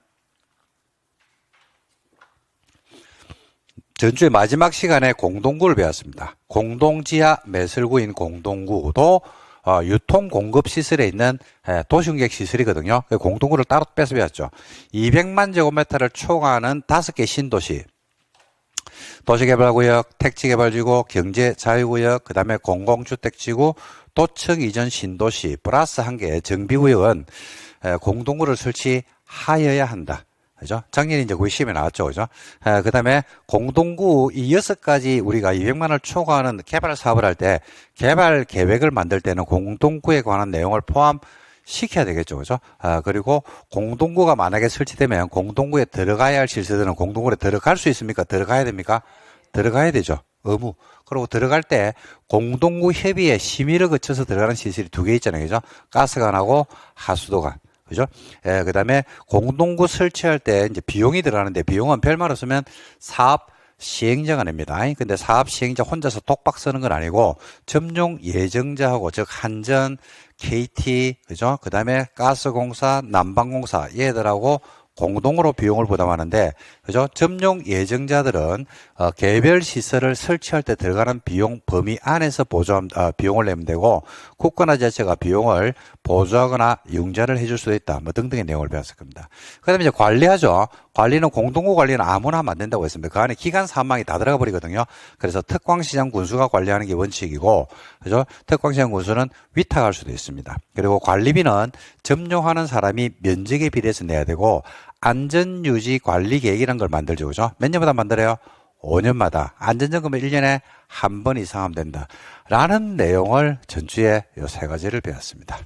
전주의 마지막 시간에 공동구를 배웠습니다. 공동지하 매설구인 공동구도 유통공급시설에 있는 도시공객시설이거든요. 공동구를 따로 빼서 배웠죠. 200만 제곱미터를 초과하는 5개 신도시 도시개발구역, 택지개발지구, 경제자유구역, 그 다음에 공공주택지구, 도청 이전 신도시 플러스 1개 정비구역은 공동구를 설치하여야 한다. 그죠? 작년에 이제 거의 시험에 나왔죠. 그죠? 그 다음에 공동구 이 6가지 우리가 200만을 초과하는 개발 사업을 할 때 개발 계획을 만들 때는 공동구에 관한 내용을 포함시켜야 되겠죠. 그죠? 그리고 공동구가 만약에 설치되면 공동구에 들어가야 할 시설들은 공동구에 들어갈 수 있습니까? 들어가야 됩니까? 들어가야 되죠. 의무. 그리고 들어갈 때 공동구 협의회 심의를 거쳐서 들어가는 시설이 2개 있잖아요. 그죠? 가스관하고 하수도관. 그죠? 그 다음에 공동구 설치할 때 이제 비용이 들어가는데 비용은 별말로 쓰면 사업 시행자가 냅니다. 근데 사업 시행자 혼자서 독박 쓰는 건 아니고 점용 예정자하고 즉 한전, KT, 그죠? 그 다음에 가스공사, 난방공사 얘들하고 공동으로 비용을 부담하는데, 그죠? 점용 예정자들은 개별 시설을 설치할 때 들어가는 비용 범위 안에서 비용을 내면 되고, 국가나 지자체가 비용을 보조하거나 융자를 해줄 수도 있다. 뭐 등등의 내용을 배웠을 겁니다. 그 다음에 이제 관리하죠. 관리는 공동구 관리는 아무나 하면 안 된다고 했습니다. 그 안에 기간 사망이 다 들어가 버리거든요. 그래서 특광시장 군수가 관리하는 게 원칙이고, 그죠? 특광시장 군수는 위탁할 수도 있습니다. 그리고 관리비는 점용하는 사람이 면적에 비례해서 내야 되고, 안전유지 관리 계획이라는 걸 만들죠. 그죠? 몇 년마다 만들어요? 5년마다. 안전점검을 1년에 한 번 이상 하면 된다. 라는 내용을 전주에 이 3가지를 배웠습니다.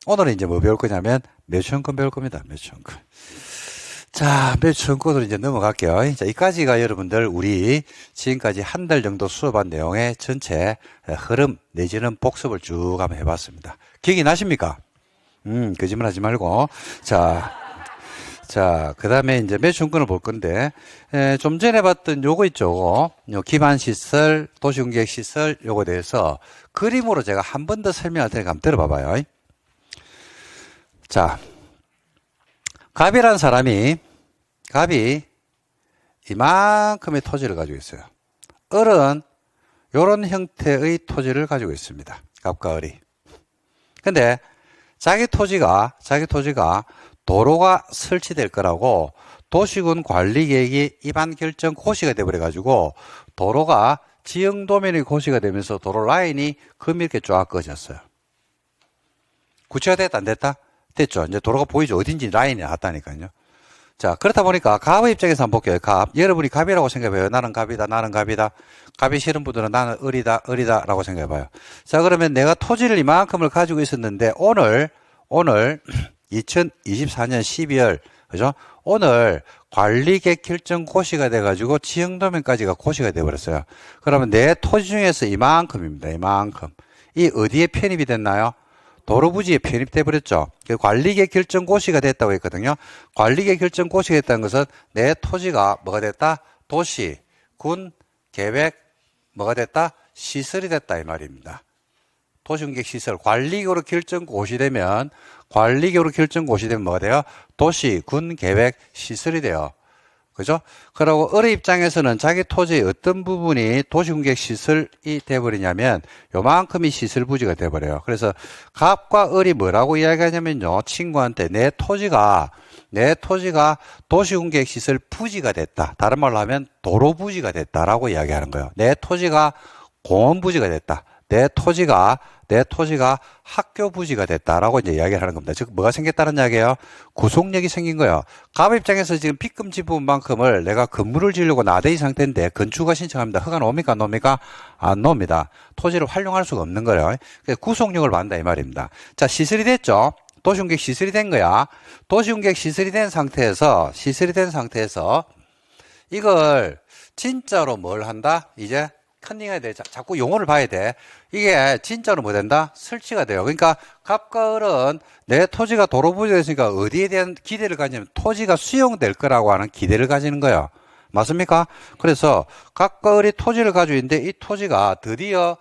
오늘은 이제 뭐 배울 거냐면 매춘권 배울 겁니다. 매춘권. 자, 매춘권으로 이제 넘어갈게요. 자, 이까지가 여러분들 우리 지금까지 한 달 정도 수업한 내용의 전체 흐름 내지는 복습을 쭉 한번 해봤습니다. 기억이 나십니까? 거짓말 하지 말고. 자, 그 다음에 이제 매춘권을 볼 건데, 좀 전에 봤던 요거 있죠. 요 기반시설, 도시공객시설 요거에 대해서 그림으로 제가 한 번 더 설명할 테니까 한번 들어봐봐요. 자, 갑이라는 사람이, 갑이 이만큼의 토지를 가지고 있어요. 을은 요런 형태의 토지를 가지고 있습니다. 갑과 을이. 근데 자기 토지가 도로가 설치될 거라고 도시군 관리계획이 입안 결정 고시가 돼버려가지고 도로가 지형도면이 고시가 되면서 도로 라인이 그렇게 쫙 꺼졌어요. 구체가 됐다 안 됐다? 됐죠. 이제 도로가 보이죠. 어딘지 라인이 나왔다니까요. 자, 그렇다 보니까 갑의 입장에서 한번 볼게요. 갑. 여러분이 갑이라고 생각해봐요. 나는 갑이다, 나는 갑이다. 갑이 싫은 분들은 나는 을이다, 을이다 라고 생각해봐요. 자, 그러면 내가 토지를 이만큼을 가지고 있었는데 오늘 2024년 12월 그죠? 오늘 관리계획 결정 고시가 돼가지고 지형도면까지가 고시가 돼버렸어요. 그러면 내 토지 중에서 이만큼입니다. 이만큼. 이 어디에 편입이 됐나요? 도로부지에 편입돼 버렸죠. 관리계획 결정 고시가 됐다고 했거든요. 관리계획 결정 고시가 됐다는 것은 내 토지가 뭐가 됐다? 도시, 군, 계획, 뭐가 됐다? 시설이 됐다 이 말입니다. 도시군객 시설, 관리계획으로 결정 고시되면 뭐가 돼요? 도시, 군, 계획, 시설이 돼요. 그죠? 그러고 을의 입장에서는 자기 토지의 어떤 부분이 도시군객 시설이 돼버리냐면 요만큼이 시설 부지가 돼버려요. 그래서 갑과 을이 뭐라고 이야기하냐면요. 친구한테 내 토지가 도시군객 시설 부지가 됐다. 다른 말로 하면 도로 부지가 됐다라고 이야기하는 거예요. 내 토지가 공원 부지가 됐다. 내 토지가 학교 부지가 됐다라고 이제 이야기를 하는 겁니다. 즉, 뭐가 생겼다는 이야기예요? 구속력이 생긴 거예요. 갑 입장에서 지금 빚금지 부분만큼을 내가 건물을 지으려고 나대이 상태인데 건축가 신청합니다. 허가 나옵니까? 안 나옵니까? 안 나옵니다. 토지를 활용할 수가 없는 거예요. 그래서 구속력을 받는다 이 말입니다. 자, 시설이 됐죠? 도시군객 시설이 된 거야. 도시군객 시설이 된 상태에서 이걸 진짜로 뭘 한다? 이제 컨닝해야 돼. 자꾸 용어를 봐야 돼. 이게 진짜로 뭐 된다? 설치가 돼요. 그러니까 갑과 을은 내 토지가 도로부지가 됐으니까 어디에 대한 기대를 가지냐면 토지가 수용될 거라고 하는 기대를 가지는 거예요. 맞습니까? 그래서 갑과 을이 토지를 가지고 있는데 이 토지가 드디어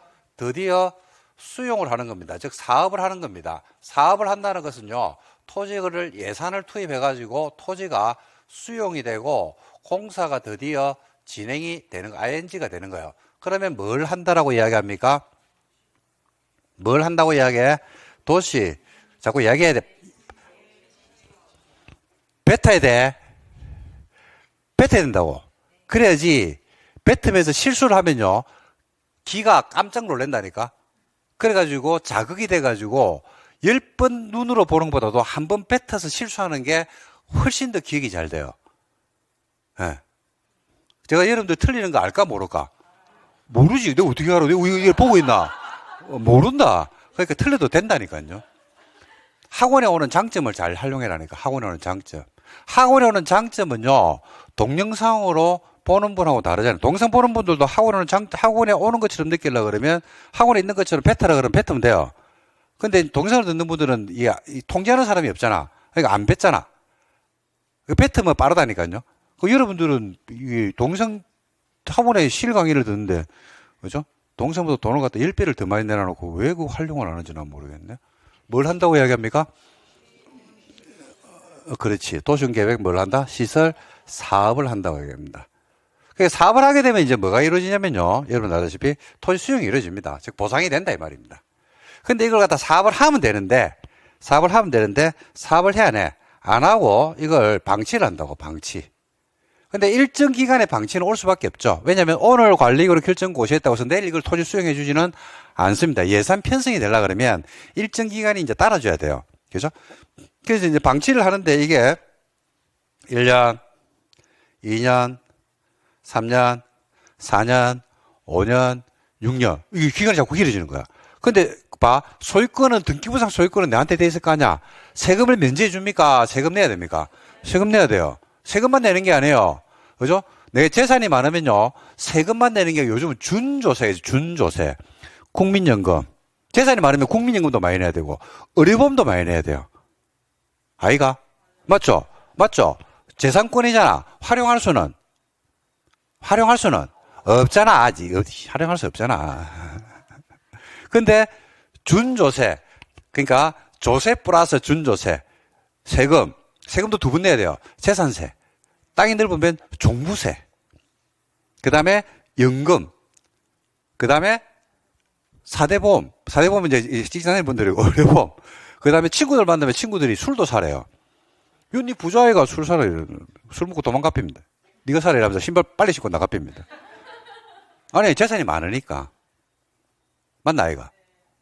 수용을 하는 겁니다. 즉 사업을 하는 겁니다. 사업을 한다는 것은요. 토지를 예산을 투입해 가지고 토지가 수용이 되고 공사가 드디어 진행이 되는 ING가 되는 거예요. 그러면 뭘 한다라고 이야기합니까? 뭘 한다고 이야기해? 도시. 자꾸 이야기해야 돼. 뱉어야 돼. 뱉어야 된다고. 그래야지 뱉으면서 실수를 하면요. 기가 깜짝 놀란다니까. 그래가지고 자극이 돼가지고 10번 눈으로 보는 것보다도 한 번 뱉어서 실수하는 게 훨씬 더 기억이 잘 돼요. 네. 제가 여러분들 틀리는 거 알까 모를까? 모르지. 내가 어떻게 알아? 내가 이걸 보고 있나? 모른다. 그러니까 틀려도 된다니까요. 학원에 오는 장점을 잘 활용해라니까. 학원에 오는 장점. 학원에 오는 장점은요. 동영상으로 보는 분하고 다르잖아요. 동영상 보는 분들도 학원에 오는 것처럼 느끼려고 그러면 학원에 있는 것처럼 뱉으라 그러면 뱉으면 돼요. 근데 동영상을 듣는 분들은 이 통제하는 사람이 없잖아. 그러니까 안 뱉잖아. 뱉으면 빠르다니까요. 여러분들은 이 동영상 학원에 실 강의를 듣는데, 그죠? 동생보다 돈을 갖다 10배를 더 많이 내놔놓고 왜 그 활용을 안 하는지 난 모르겠네. 뭘 한다고 이야기합니까? 그렇지. 도시계획 뭘 한다? 시설 사업을 한다고 이야기합니다. 그러니까 사업을 하게 되면 이제 뭐가 이루어지냐면요. 여러분 아시다시피 토지 수용이 이루어집니다. 즉 보상이 된다 이 말입니다. 근데 이걸 갖다 사업을 하면 되는데 사업을 해야 해. 안 하고 이걸 방치를 한다고 방치. 근데 일정 기간의 방치는 올 수밖에 없죠. 왜냐하면 오늘 관리계획으로 결정 고시했다고 해서 내일 이걸 토지 수용해 주지는 않습니다. 예산 편성이 되려고 그러면 일정 기간이 이제 따라줘야 돼요. 그죠? 그래서 이제 방치를 하는데 이게 1년, 2년, 3년, 4년, 5년, 6년. 이게 기간이 자꾸 길어지는 거야. 근데 봐. 소유권은 등기부상 소유권은 내한테 돼 있을 거 아니야. 세금을 면제해 줍니까? 세금 내야 됩니까? 세금 내야 돼요. 세금만 내는 게 아니에요. 그죠? 내 재산이 많으면요. 세금만 내는 게 요즘은 준조세예요. 준조세. 국민연금. 재산이 많으면 국민연금도 많이 내야 되고 의료보험도 많이 내야 돼요. 아이가? 맞죠? 맞죠? 재산권이잖아. 활용할 수는 없잖아. 아직 활용할 수 없잖아. 근데 준조세. 그러니까 조세 플러스 준조세. 세금도 두 번 내야 돼요. 재산세. 땅이 넓으면 종부세. 그 다음에 연금. 그 다음에 사대보험. 사대보험은 이제 직장인 분들이고, 의료보험. 그 다음에 친구들 만나면 친구들이 술도 사래요. 니 부자애가 술 사래. 술 먹고 도망갑힙니다. 네가 사래. 이러면서 신발 빨리 신고 나갑힙니다. 아니, 재산이 많으니까. 맞나, 아이가?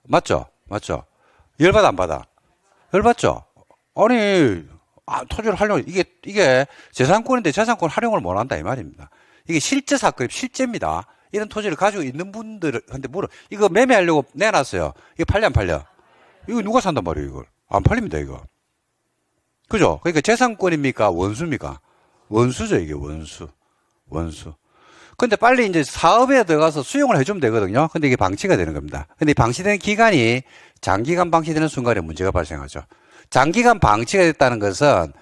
맞죠? 맞죠? 열받아, 안 받아? 열받죠? 아니, 토지를 이게 재산권인데 재산권 활용을 못 한다, 이 말입니다. 이게 실제 사건, 실제입니다. 이런 토지를 가지고 있는 분들한테 이거 매매하려고 내놨어요. 이거 팔려, 안 팔려? 이거 누가 산단 말이에요, 이걸? 안 팔립니다, 이거. 그죠? 그러니까 재산권입니까? 원수입니까? 원수죠, 이게 원수. 근데 빨리 이제 사업에 들어가서 수용을 해주면 되거든요. 근데 이게 방치가 되는 겁니다. 근데 이 방치되는 기간이 장기간 방치되는 순간에 문제가 발생하죠. 장기간 방치가 됐다는 것은,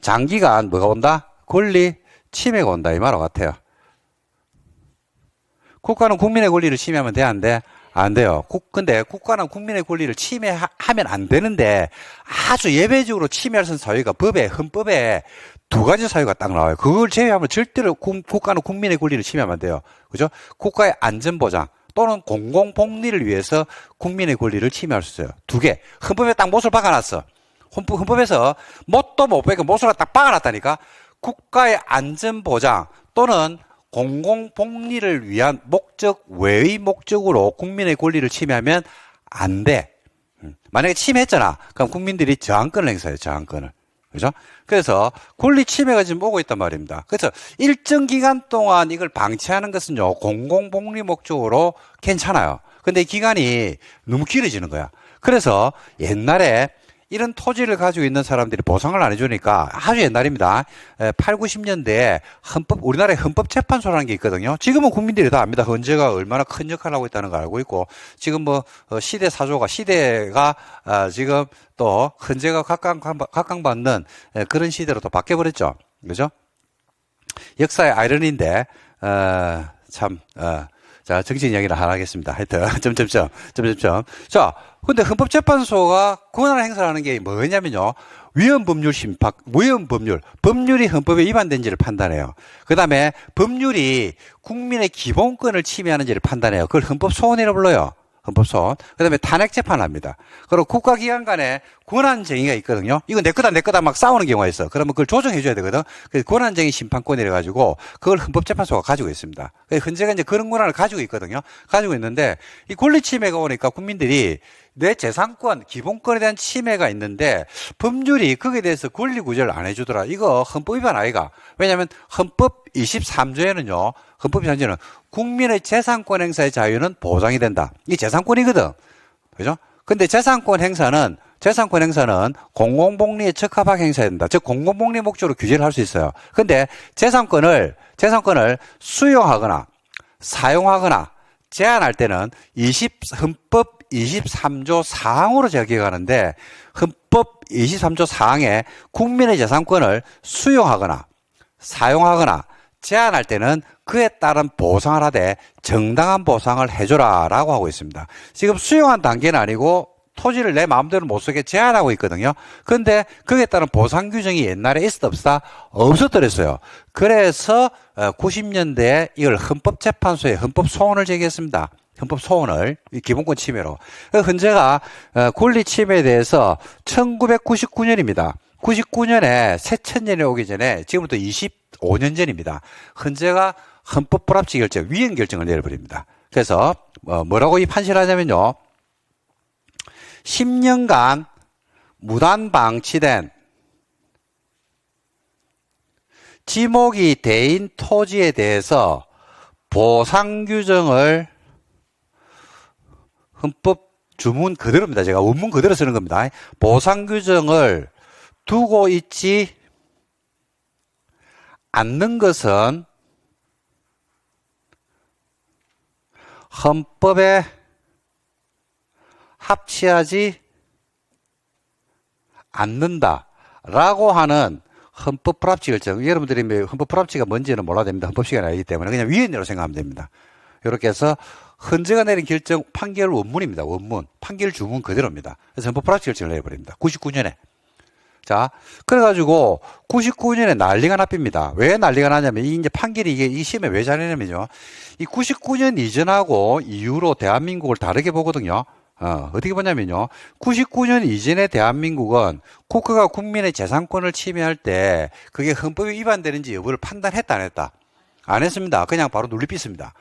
장기간 뭐가 온다? 권리 침해가 온다, 이 말과 같아요. 국가는 국민의 권리를 침해하면 돼, 안 돼? 안 돼요. 근데 국가는 국민의 권리를 침해하면 안 되는데 아주 예외적으로 침해할 수 있는 사유가 헌법에 두 가지 사유가 딱 나와요. 그걸 제외하면 절대로 국가는 국민의 권리를 침해하면 안 돼요. 그죠? 국가의 안전보장 또는 공공복리를 위해서 국민의 권리를 침해할 수 있어요. 두 개. 헌법에 딱 못을 박아놨어. 헌법에서 뭣도 못 빼고 못을 딱 박아놨다니까. 국가의 안전보장 또는 공공복리를 위한 목적 외의 목적으로 국민의 권리를 침해하면 안 돼. 만약에 침해했잖아. 그럼 국민들이 저항권을 행사해요. 저항권을. 그죠? 그래서 권리 침해가 지금 오고 있단 말입니다. 그래서 일정 기간 동안 이걸 방치하는 것은요, 공공복리 목적으로 괜찮아요. 근데 이 기간이 너무 길어지는 거야. 그래서 옛날에 이런 토지를 가지고 있는 사람들이 보상을 안 해주니까 아주 옛날입니다. 8, 90년대에 우리나라에 헌법재판소라는 게 있거든요. 지금은 국민들이 다 압니다. 헌재가 얼마나 큰 역할을 하고 있다는 걸 알고 있고, 지금 시대가 지금 또 헌재가 각광받는 그런 시대로 또 바뀌어버렸죠. 그죠? 역사의 아이러니인데, 자, 정치 이야기를 하나 하겠습니다. 하여튼, 점점점. 자, 근데 헌법재판소가 권한을 행사하는 게 뭐냐면요. 법률이 헌법에 위반된지를 판단해요. 그 다음에 법률이 국민의 기본권을 침해하는지를 판단해요. 그걸 헌법소원이라고 불러요. 헌법소원. 그 다음에 탄핵재판을 합니다. 그리고 국가기관 간에 권한쟁의가 있거든요. 이거 내 거다 막 싸우는 경우가 있어. 그러면 그걸 조정해줘야 되거든. 그래서 권한쟁의 심판권이라 가지고 그걸 헌법재판소가 가지고 있습니다. 헌재가 이제 그런 권한을 가지고 있거든요. 가지고 있는데 이 권리 침해가 오니까 국민들이 내 재산권, 기본권에 대한 침해가 있는데 법률이 거기에 대해서 권리 구제를 안 해주더라. 이거 헌법 위반 아이가. 왜냐하면 헌법 23조에는요. 헌법 23조는 국민의 재산권 행사의 자유는 보장이 된다. 이게 재산권이거든. 그죠? 근데 재산권 행사는 공공복리에 적합하게 행사해야 된다. 즉 공공복리 목적으로 규제를 할 수 있어요. 근데 재산권을 수용하거나 사용하거나 제한할 때는 헌법 23조 사항으로 제가 기억하는데, 헌법 23조 사항에 국민의 재산권을 수용하거나 사용하거나 제한할 때는 그에 따른 보상을 하되 정당한 보상을 해줘라 라고 하고 있습니다. 지금 수용한 단계는 아니고 토지를 내 마음대로 못 쓰게 제한하고 있거든요. 그런데 그에 따른 보상 규정이 옛날에 있었다 없었다? 없었더랬어요. 그래서 90년대에 이걸 헌법재판소에 헌법소원을 제기했습니다. 헌법소원을 기본권 침해로. 헌재가 권리 침해에 대해서 1999년입니다. 99년에 새천년이 오기 전에 지금부터 25년 전입니다. 헌재가 헌법 불합치 결정, 위헌 결정을 내려버립니다. 그래서 뭐라고 이 판시를 하냐면요. 10년간 무단 방치된 지목이 대인 토지에 대해서 보상 규정을 헌법 주문 그대로입니다. 제가 원문 그대로 쓰는 겁니다. 보상 규정을 두고 있지 않는 것은 헌법에 합치하지 않는다라고 하는 헌법 불합치 결정. 여러분들이 헌법 불합치가 뭔지는 몰라야 됩니다. 헌법 시간이 아니기 때문에 그냥 위헌이라고 생각하면 됩니다. 이렇게 해서 헌재가 내린 결정 판결 원문입니다. 원문. 판결 주문 그대로입니다. 그래서 헌법 불합치 결정을 내버립니다. 99년에. 자, 그래가지고 99년에 난리가 났습니다. 왜 난리가 나냐면 이제 판결이 이 시험에 왜 잘하냐면요. 이 99년 이전하고 이후로 대한민국을 다르게 보거든요. 어떻게 보냐면요. 99년 이전의 대한민국은 국가가 국민의 재산권을 침해할 때 그게 헌법에 위반되는지 여부를 판단했다 안 했다? 안 했습니다. 그냥 바로 눌리pis습니다.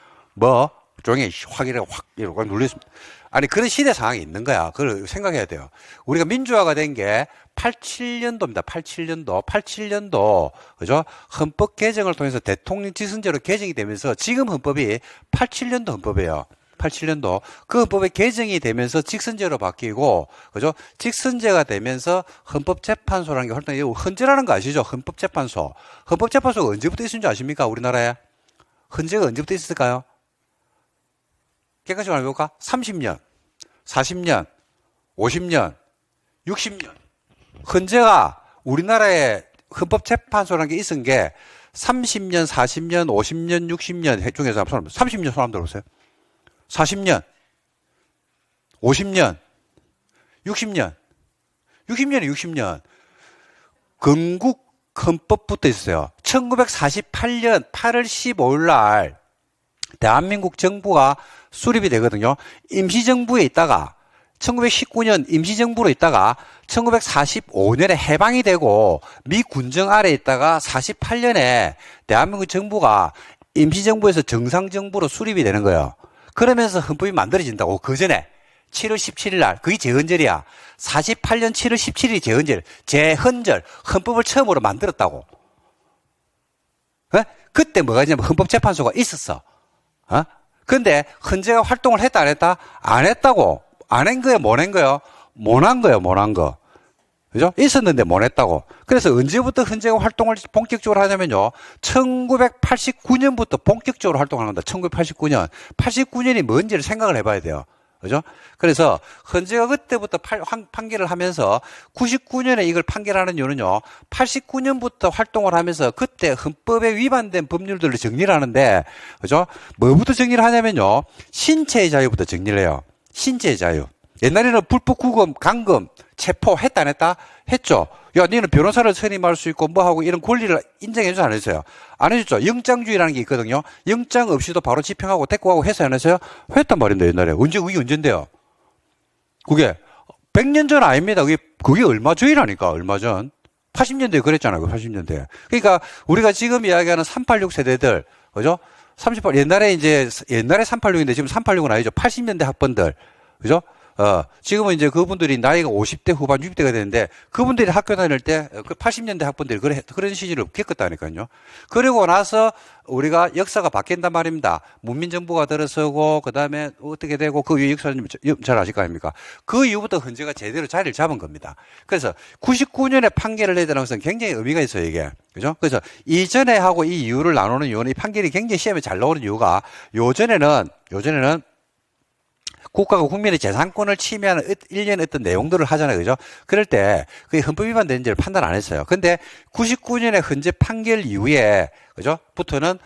종이 확 이렇게 눌렸습니다. 아니, 그런 시대 상황이 있는 거야. 그걸 생각해야 돼요. 우리가 민주화가 된 게 87년도입니다. 87년도. 87년도. 그죠? 헌법 개정을 통해서 대통령 직선제로 개정이 되면서 지금 헌법이 87년도 헌법이에요. 87년도. 그 헌법이 개정이 되면서 직선제로 바뀌고, 그죠? 직선제가 되면서 헌법재판소라는 게 활동이, 헌재라는 거 아시죠? 헌법재판소. 헌법재판소가 언제부터 있었는지 아십니까? 우리나라에? 헌재가 언제부터 있었을까요? 객관식으로 해볼까? 30년, 40년, 50년, 60년. 헌재가 우리나라에 헌법재판소라는 게 있은 게 30년, 40년, 50년, 60년 중에서 30년 손 한번 들어보세요. 40년, 50년, 60년, 60년이 60년. 건국 헌법부터 있었어요. 1948년 8월 15일 날 대한민국 정부가 수립이 되거든요. 임시정부에 있다가 1919년 임시정부로 있다가 1945년에 해방이 되고 미 군정 아래에 있다가 48년에 대한민국 정부가 임시정부에서 정상정부로 수립이 되는 거예요. 그러면서 헌법이 만들어진다고. 그 전에 7월 17일 날, 그게 재헌절이야. 48년 7월 17일이 재헌절, 재헌절, 헌법을 처음으로 만들었다고. 그때 뭐가 있냐면 헌법재판소가 있었어. 근데 헌재가 활동을 했다 안 했다? 안 했다고. 안 한 거예요, 못 한 거예요? 못 한 거예요, 못 한 거. 그죠? 있었는데 못 했다고. 그래서 언제부터 헌재가 활동을 본격적으로 하냐면요. 1989년부터 본격적으로 활동하는 겁니다. 1989년. 89년이 뭔지를 생각을 해봐야 돼요. 그죠? 그래서 헌재가 그때부터 판결을 하면서 99년에 이걸 판결하는 이유는요. 89년부터 활동을 하면서 그때 헌법에 위반된 법률들을 정리를 하는데, 그죠? 뭐부터 정리를 하냐면요. 신체의 자유부터 정리를 해요. 신체의 자유. 옛날에는 불법 구금, 감금, 체포 했다 안 했다? 했죠. 야, 너는 변호사를 선임할 수 있고 뭐 하고 이런 권리를 인정해줘서 안 했어요. 안 해줬죠. 영장주의라는 게 있거든요. 영장 없이도 바로 집행하고 데리고 가고 했어요, 안 했어요? 했단 말인데, 옛날에. 그게 언젠데요? 그게 100년 전 아닙니다. 그게 얼마 전이라니까, 얼마 전. 80년대에 그랬잖아요, 80년대에. 그러니까 우리가 지금 이야기하는 386 세대들, 그죠? 38, 옛날에 386인데 지금 386은 아니죠. 80년대 학번들, 그죠? 지금은 이제 그분들이 나이가 50대 후반 60대가 되는데 그분들이 학교 다닐 때 그 80년대 학번들이 그런 시절을 겪었다니까요. 그리고 나서 우리가 역사가 바뀐단 말입니다. 문민정부가 들어서고 그다음에 어떻게 되고 그 이후 역사는 잘 아실 거 아닙니까? 그 이후부터 헌재가 제대로 자리를 잡은 겁니다. 그래서 99년에 판결을 내다는 것은 굉장히 의미가 있어요, 이게. 그죠? 그래서 이전에 하고 이 이유를 나누는 이유는 이 판결이 굉장히 시험에 잘 나오는 이유가 요전에는 국가가 국민의 재산권을 침해하는 일련의 어떤 내용들을 하잖아요. 그죠? 그럴 때 그게 헌법 위반되는지를 판단 안 했어요. 근데 99년에 헌재 판결 이후에, 그죠? 부터는,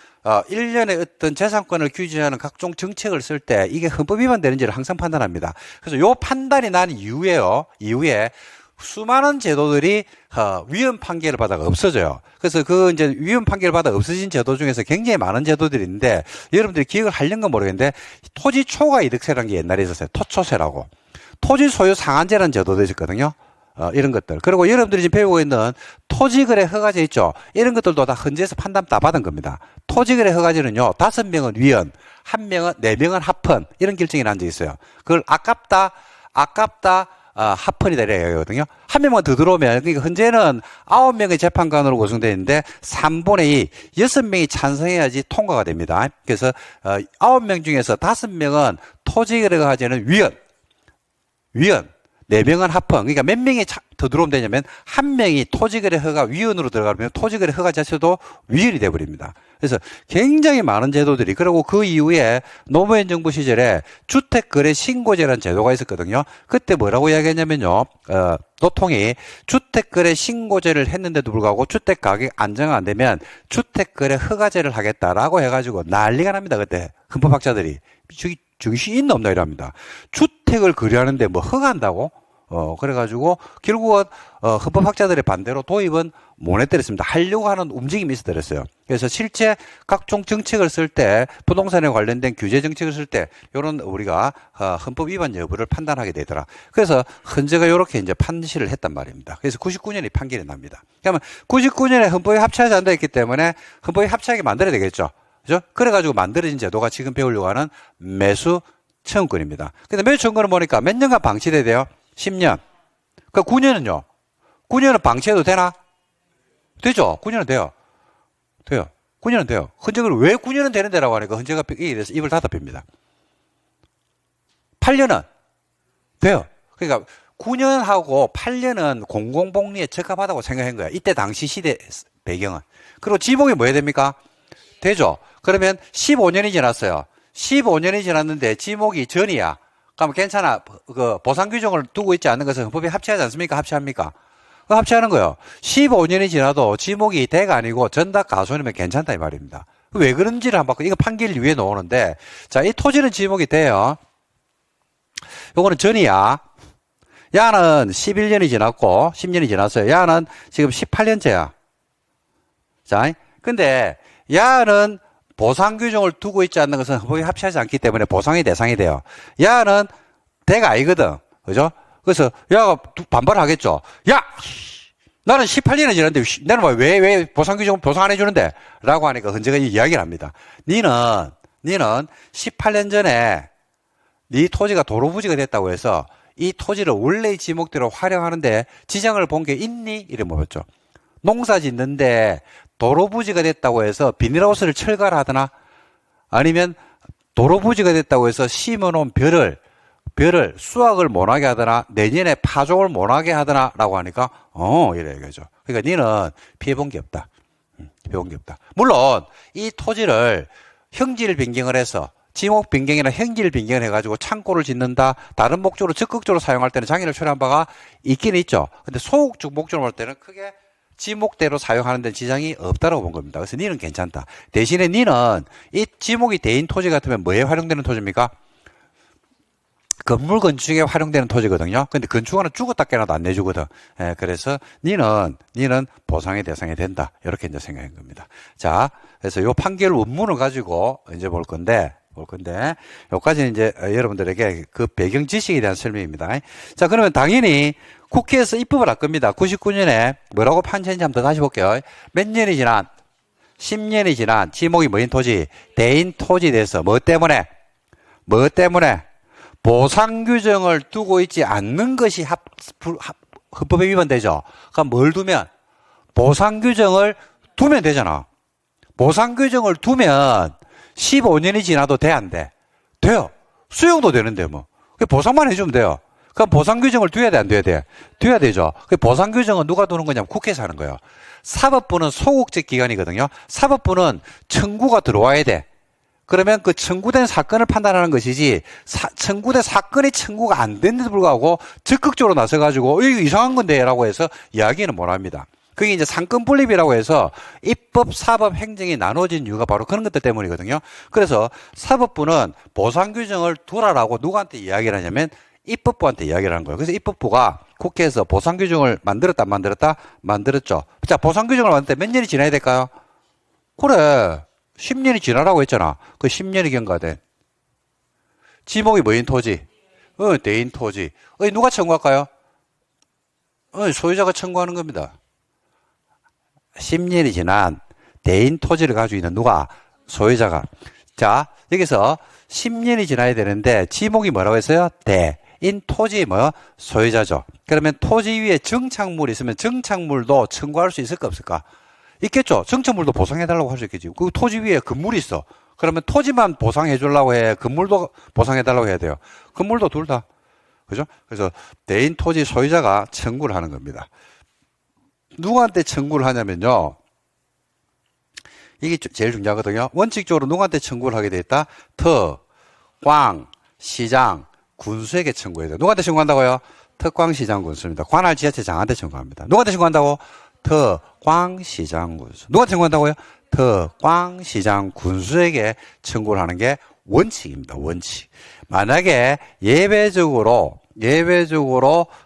일련의 어떤 재산권을 규제하는 각종 정책을 쓸 때 이게 헌법 위반되는지를 항상 판단합니다. 그래서 요 판단이 난 이후에 수많은 제도들이 위헌 판결을 받아가 없어져요. 그래서 이제 위헌 판결을 받아 없어진 제도 중에서 굉장히 많은 제도들이 있는데 여러분들이 기억을 하려는가 모르겠는데 토지 초과 이득세라는 게 옛날에 있었어요. 토초세라고. 토지 소유 상한제라는 제도도 있었거든요. 이런 것들. 그리고 여러분들이 지금 배우고 있는 토지거래 허가제 있죠. 이런 것들도 다 헌재에서 판단 다 받은 겁니다. 토지거래 허가제는요. 5명은 위헌, 1명은 4명은 합헌 이런 결정이 난 적이 있어요. 그걸 아깝다 합헌이다 이래야 하거든요. 한 명만 더 들어오면, 그러니까 현재는 9명의 재판관으로 구성되어 있는데 3분의 2, 6명이 찬성해야지 통과가 됩니다. 그래서 9명 중에서 5명은 토지거래가 하자는 위헌, 4명은 합헌. 그러니까 몇 명이 더 들어오면 되냐면 1명이 토지거래 허가 위헌으로 들어가면 토지거래 허가 자체도 위헌이 돼버립니다. 그래서 굉장히 많은 제도들이, 그리고 그 이후에 노무현 정부 시절에 주택거래 신고제라는 제도가 있었거든요. 그때 뭐라고 이야기했냐면요. 노통이 주택거래 신고제를 했는데도 불구하고 주택가격 안정화 안 되면 주택거래 허가제를 하겠다라고 해가지고 난리가 납니다. 그때 헌법학자들이. 정신이 있나 없나 이랍니다. 주택을 거래하는데 뭐 허가한다고? 그래가지고 결국은 헌법학자들의 반대로 도입은 못 해드렸습니다. 하려고 하는 움직임이 있어드렸어요. 그래서 실제 각종 정책을 쓸 때, 부동산에 관련된 규제 정책을 쓸 때 이런 우리가 헌법 위반 여부를 판단하게 되더라. 그래서 헌재가 이렇게 이제 판시를 했단 말입니다. 그래서 99년에 판결이 납니다. 그러면 99년에 헌법이 합치하지 않다 했기 때문에 헌법이 합치하게 만들어야 되겠죠. 그죠? 그래가지고 만들어진 제도가 지금 배우려고 하는 매수 청구권입니다. 근데 매수청구는 뭐니까 몇 년간 방치돼야 돼요? 10년. 그 9년은요? 9년은 방치해도 되나? 되죠? 9년은 돼요. 돼요. 9년은 돼요. 흔적을 왜 9년은 되는데라고 하니까 흔적가 이에 대해서 입을 닫아 팹니다. 8년은 돼요. 그러니까 9년하고 8년은 공공복리에 적합하다고 생각한 거야. 이때 당시 시대 배경은. 그리고 지목이 뭐 해야 됩니까? 되죠. 그러면 15년이 지났어요. 15년이 지났는데 지목이 전이야. 그럼 괜찮아. 그 보상 규정을 두고 있지 않는 것은 헌법에 합치하지 않습니까? 합치합니까? 합치하는 거예요. 15년이 지나도 지목이 대가 아니고 전답 가손이면 괜찮다 이 말입니다. 왜 그런지를 한번 이거 판결 위에 놓오는데, 자, 이 토지는 지목이 돼요. 요거는 전이야. 야는 11년이 지났고 10년이 지났어요. 야는 지금 18년째야. 자, 근데 야는 보상 규정을 두고 있지 않는 것은 헌법에 합치하지 않기 때문에 보상의 대상이 돼요. 야는 대가 아니거든. 그죠? 그래서 야가 반발하겠죠. 야! 나는 18년이 지났는데 나는 왜 보상 규정을 보상 안 해주는데? 라고 하니까 헌재가 이야기를 합니다. 니는 18년 전에 네 토지가 도로부지가 됐다고 해서 이 토지를 원래의 지목대로 활용하는데 지장을 본 게 있니? 이래 물었죠. 농사 짓는데 도로부지가 됐다고 해서 비닐하우스를 철거를 하거나 아니면 도로부지가 됐다고 해서 심어놓은 벼를 수확을 못하게 하거나 내년에 파종을 못하게 하거나 라고 하니까 이래 얘기하죠. 그러니까 니는 피해본 게 없다. 피해본 게 없다. 물론 이 토지를 형질 변경을 해서 지목 변경이나 형질 변경을 해가지고 창고를 짓는다, 다른 목적으로 적극적으로 사용할 때는 장애를 초래한 바가 있긴 있죠. 근데 소극적 목적으로 볼 때는 크게 지목대로 사용하는 데 지장이 없다라고 본 겁니다. 그래서 니는 괜찮다. 대신에 니는 이 지목이 대인 토지 같으면 뭐에 활용되는 토지입니까? 건물 건축에 활용되는 토지거든요. 근데 건축하는 죽었다 깨나도 안 내주거든. 예, 그래서 니는 보상의 대상이 된다. 이렇게 이제 생각한 겁니다. 자, 그래서 요 판결 원문을 가지고 이제 볼 건데, 요까지는 이제 여러분들에게 그 배경 지식에 대한 설명입니다. 자, 그러면 당연히 국회에서 입법을 할 겁니다. 99년에 뭐라고 판시했는지 한번 더 다시 볼게요. 몇 년이 지난, 10년이 지난 지목이 뭐인 토지, 대인 토지에 대해서 뭐 때문에? 보상 규정을 두고 있지 않는 것이 헌법에 위반되죠. 그럼 뭘 두면? 보상 규정을 두면 되잖아. 보상 규정을 두면 15년이 지나도 돼, 안 돼? 돼요. 수용도 되는데 뭐. 보상만 해주면 돼요. 그럼 보상 규정을 둬야 돼, 안 둬야 돼? 둬야 되죠. 그 보상 규정은 누가 두는 거냐면 국회에서 하는 거예요. 사법부는 소극적 기관이거든요. 사법부는 청구가 들어와야 돼. 그러면 그 청구된 사건을 판단하는 것이지, 청구된 사건이 청구가 안 됐는데도 불구하고 적극적으로 나서가지고 이거 이상한 건데 라고 해서 이야기는 못 합니다. 그게 이제 상권 분립이라고 해서 입법, 사법, 행정이 나눠진 이유가 바로 그런 것들 때문이거든요. 그래서 사법부는 보상 규정을 두라라고 누구한테 이야기를 하냐면 입법부한테 이야기를 하는 거예요. 그래서 입법부가 국회에서 보상 규정을 만들었다, 안 만들었다? 만들었죠. 자, 보상 규정을 만들 때 몇 년이 지나야 될까요? 그래. 10년이 지나라고 했잖아. 그 10년이 경과된 지목이 뭐인 토지? 대인 토지. 누가 청구할까요? 소유자가 청구하는 겁니다. 10년이 지난 대인 토지를 가지고 있는 누가? 소유자가. 자, 여기서 10년이 지나야 되는데 지목이 뭐라고 했어요? 대인 토지 소유자죠. 그러면 토지 위에 정착물이 있으면 정착물도 청구할 수 있을까 없을까? 있겠죠. 정착물도 보상해달라고 할 수 있겠지. 그 토지 위에 건물이 있어. 그러면 토지만 보상해주려고 해. 건물도 보상해달라고 해야 돼요. 건물도 둘 다. 그죠? 그래서 대인 토지 소유자가 청구를 하는 겁니다. 누구한테 청구를 하냐면요. 이게 제일 중요하거든요. 원칙적으로 누구한테 청구를 하게 돼 있다? 터, 꽝, 시장, 군수에게 청구해야 돼요. 누구한테 청구한다고요? 특광, 시장, 군수입니다. 관할 지자체장한테 청구합니다. 누구한테 청구한다고? 특광시장군수. 누가 청구한다고요? 특광시장군수에게 청구를 하는 게 원칙입니다. 원칙. 만약에 예외적으로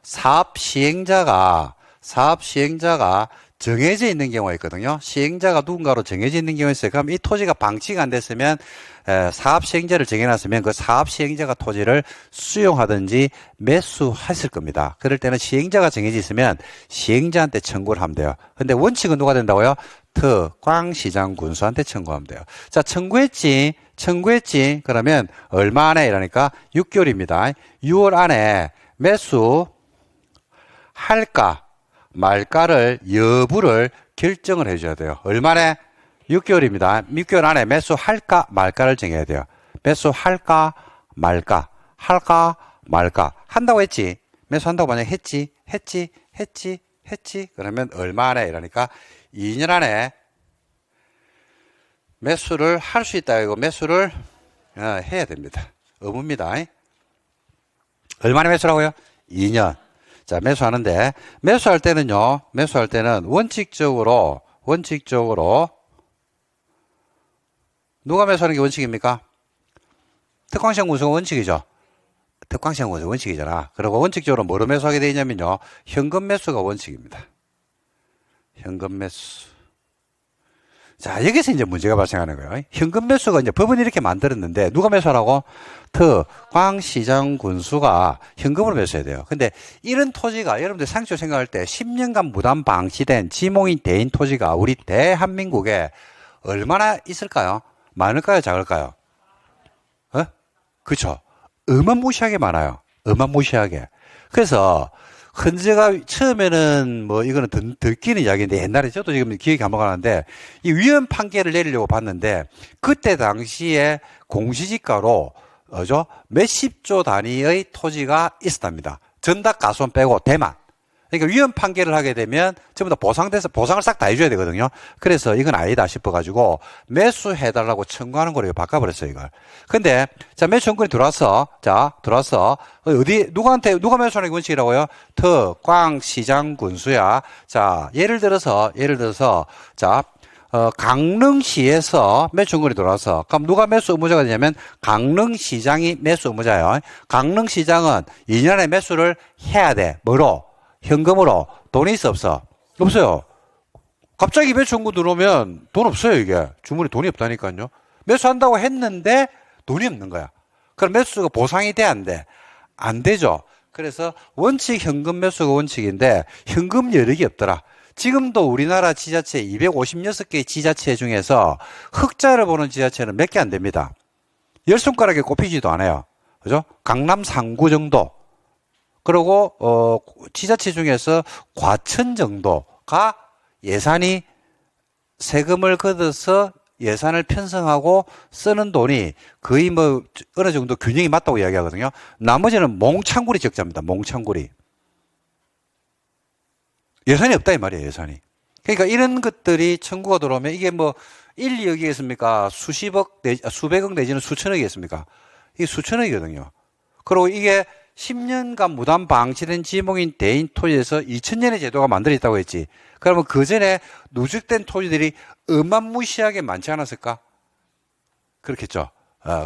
사업 시행자가 정해져 있는 경우가 있거든요. 시행자가 누군가로 정해져 있는 경우가 있어요. 그럼 이 토지가 방치가 안 됐으면 사업 시행자를 정해놨으면 그 사업 시행자가 토지를 수용하든지 매수했을 겁니다. 그럴 때는 시행자가 정해져 있으면 시행자한테 청구를 하면 돼요. 근데 원칙은 누가 된다고요? 특광시장 군수한테 청구하면 돼요. 자, 청구했지. 청구했지. 그러면 얼마 안에 이러니까 6개월입니다. 6월 안에 매수 할까 말까를 여부를 결정을 해줘야 돼요. 얼마나? 6개월입니다. 6개월 안에 매수할까 말까를 정해야 돼요. 매수할까 말까 할까 말까 한다고 했지. 매수한다고 만약에 했지 그러면 얼마 안에 이러니까 2년 안에 매수를 할 수 있다. 이거 매수를 해야 됩니다. 의무입니다. 얼마나 매수라고요? 2년. 자, 매수하는데 매수할 때는 원칙적으로 누가 매수하는 게 원칙입니까? 특광시장 군수가 원칙이죠. 특광시장 군수가 원칙이잖아. 그리고 원칙적으로 뭐로 매수하게 되어 있냐면요. 현금 매수가 원칙입니다. 현금 매수. 자, 여기서 이제 문제가 발생하는 거예요. 현금 매수가 이제 법은 이렇게 만들었는데 누가 매수하라고? 특광시장 군수가 현금으로 매수해야 돼요. 근데 이런 토지가 여러분들 상식적으로 생각할 때 10년간 무단 방치된 지목인 대인 토지가 우리 대한민국에 얼마나 있을까요? 많을까요? 작을까요? 그렇죠. 어마무시하게 많아요. 어마무시하게. 그래서 헌재가 처음에는 뭐 이거는 들키는 이야기인데 옛날에 저도 지금 기억이 안 나가는데 이 위헌 판결을 내리려고 봤는데 그때 당시에 공시지가로 몇십조 단위의 토지가 있었답니다. 전답 가수원 빼고 대만. 그러니까 위헌 판결을 하게 되면 전부 다 보상을 싹 다 해줘야 되거든요. 그래서 이건 아니다 싶어가지고 매수해달라고 청구하는 거로 바꿔버렸어요, 이걸. 근데, 자, 매수 청구이 들어왔어. 누가 매수하는 게 원칙이라고요? 특광시장 군수야. 자, 예를 들어서, 자, 강릉시에서 매수 청구이 들어왔어. 그럼 누가 매수 의무자가 되냐면 강릉시장이 매수 의무자예요. 강릉시장은 2년 안에 매수를 해야 돼. 뭐로? 현금으로. 돈이 있어 없어? 없어요. 갑자기 매수 청구 들어오면 돈 없어요. 이게 주문에 돈이 없다니까요. 매수한다고 했는데 돈이 없는 거야. 그럼 매수가 보상이 돼 안 돼? 안 되죠. 그래서 원칙 현금 매수가 원칙인데 현금 여력이 없더라. 지금도 우리나라 지자체 256개의 지자체 중에서 흑자를 보는 지자체는 몇 개 안 됩니다. 10손가락에 꼽히지도 않아요. 그죠? 강남 3구 정도. 그리고 지자체 중에서 과천 정도가 예산이 세금을 걷어서 예산을 편성하고 쓰는 돈이 거의 뭐 어느 정도 균형이 맞다고 이야기하거든요. 나머지는 몽창구리 적자입니다. 몽창구리. 예산이 없다 이 말이에요. 예산이. 그러니까 이런 것들이 청구가 들어오면 이게 뭐 1, 2억이겠습니까? 수백억 내지는 수천억이겠습니까? 이게 수천억이거든요. 그리고 이게 10년간 무단 방치된 지목인 대인 토지에서 2000년의 제도가 만들어졌다고 했지. 그러면 그 전에 누적된 토지들이 어마무시하게 많지 않았을까? 그렇겠죠.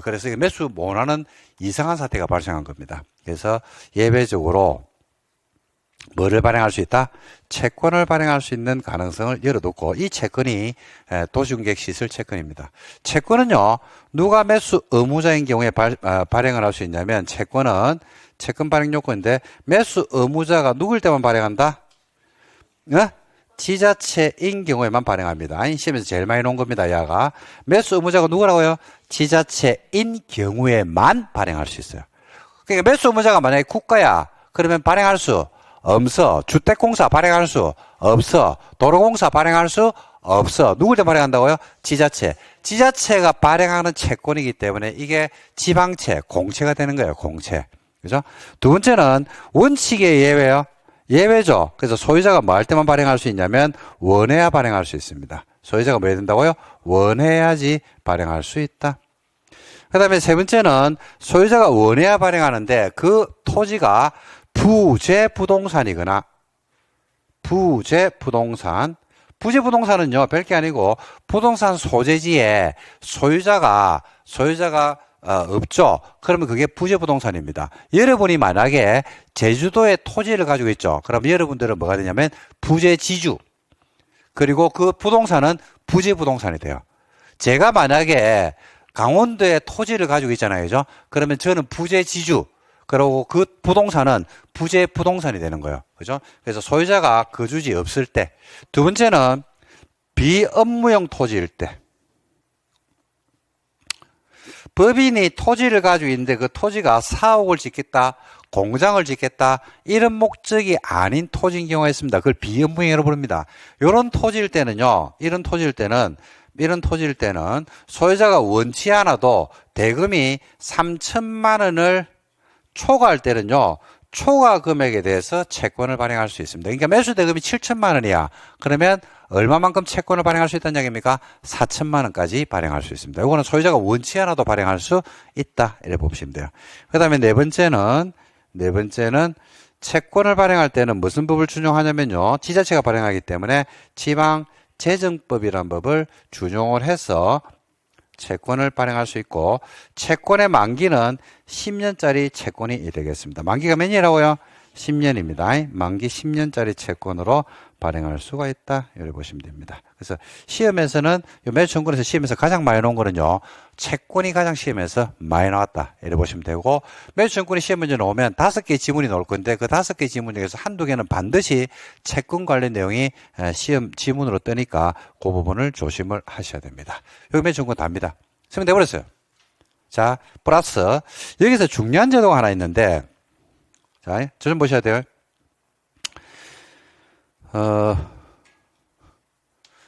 그래서 매수 못하는 이상한 사태가 발생한 겁니다. 그래서 예외적으로 뭐를 발행할 수 있다? 채권을 발행할 수 있는 가능성을 열어뒀고 이 채권이 도시공객시설 채권입니다. 채권은요. 누가 매수 의무자인 경우에 발행을 할 수 있냐면 채권 발행 요건인데 매수 의무자가 누굴 때만 발행한다? 지자체인 경우에만 발행합니다. 시험에서 제일 많이 놓은 겁니다. 야가. 매수 의무자가 누구라고요? 지자체인 경우에만 발행할 수 있어요. 그러니까 매수 의무자가 만약에 국가야. 그러면 발행할 수 없어. 주택공사 발행할 수 없어. 도로공사 발행할 수 없어. 누굴 때 발행한다고요? 지자체. 지자체가 발행하는 채권이기 때문에 이게 지방채, 공채가 되는 거예요. 공채. 그죠? 두 번째는 원칙의 예외요. 예외죠. 그래서 소유자가 뭐 할 때만 발행할 수 있냐면 원해야 발행할 수 있습니다. 소유자가 뭐 해야 된다고요? 원해야지 발행할 수 있다. 그 다음에 세 번째는 소유자가 원해야 발행하는데 그 토지가 부재부동산이거나 부재부동산은요 별게 아니고 부동산 소재지에 소유자가 없죠. 그러면 그게 부재부동산입니다. 여러분이 만약에 제주도에 토지를 가지고 있죠. 그럼 여러분들은 뭐가 되냐면 부재지주. 그리고 그 부동산은 부재부동산이 돼요. 제가 만약에 강원도에 토지를 가지고 있잖아요. 그죠? 그러면 저는 부재지주. 그리고 그 부동산은 부재부동산이 되는 거예요. 그죠? 그래서 소유자가 거주지 없을 때. 두 번째는 비업무용 토지일 때. 법인이 토지를 가지고 있는데 그 토지가 사옥을 짓겠다, 공장을 짓겠다, 이런 목적이 아닌 토지인 경우가 있습니다. 그걸 비업무행위로 부릅니다. 이런 토지일 때는요, 이런 토지일 때는 소유자가 원치 않아도 대금이 3천만 원을 초과할 때는요, 초과 금액에 대해서 채권을 발행할 수 있습니다. 그러니까 매수 대금이 7천만 원이야. 그러면 얼마만큼 채권을 발행할 수 있다는 얘기입니까? 4천만 원까지 발행할 수 있습니다. 이거는 소유자가 원치 않아도 발행할 수 있다. 이렇게 보시면 돼요. 그 다음에 네 번째는 채권을 발행할 때는 무슨 법을 준용하냐면요. 지자체가 발행하기 때문에 지방재정법이라는 법을 준용을 해서 채권을 발행할 수 있고, 채권의 만기는 10년짜리 채권이 되겠습니다. 만기가 몇 년이라고요? 10년입니다. 만기 10년짜리 채권으로 발행할 수가 있다. 이렇게 보시면 됩니다. 그래서 시험에서는 매수청구에서 시험에서 가장 많이 나온 거는요, 채권이 가장 시험에서 많이 나왔다. 이렇게 보시면 되고, 매수청구에 시험 문제 나오면 5개의 지문이 나올 건데 그 5개의 지문 중에서 한두 개는 반드시 채권 관련 내용이 시험 지문으로 뜨니까 그 부분을 조심을 하셔야 됩니다. 여기 매수청구 답니다. 설명돼 버렸어요. 자, 플러스 여기서 중요한 제도가 하나 있는데, 자, 저 좀 보셔야 돼요.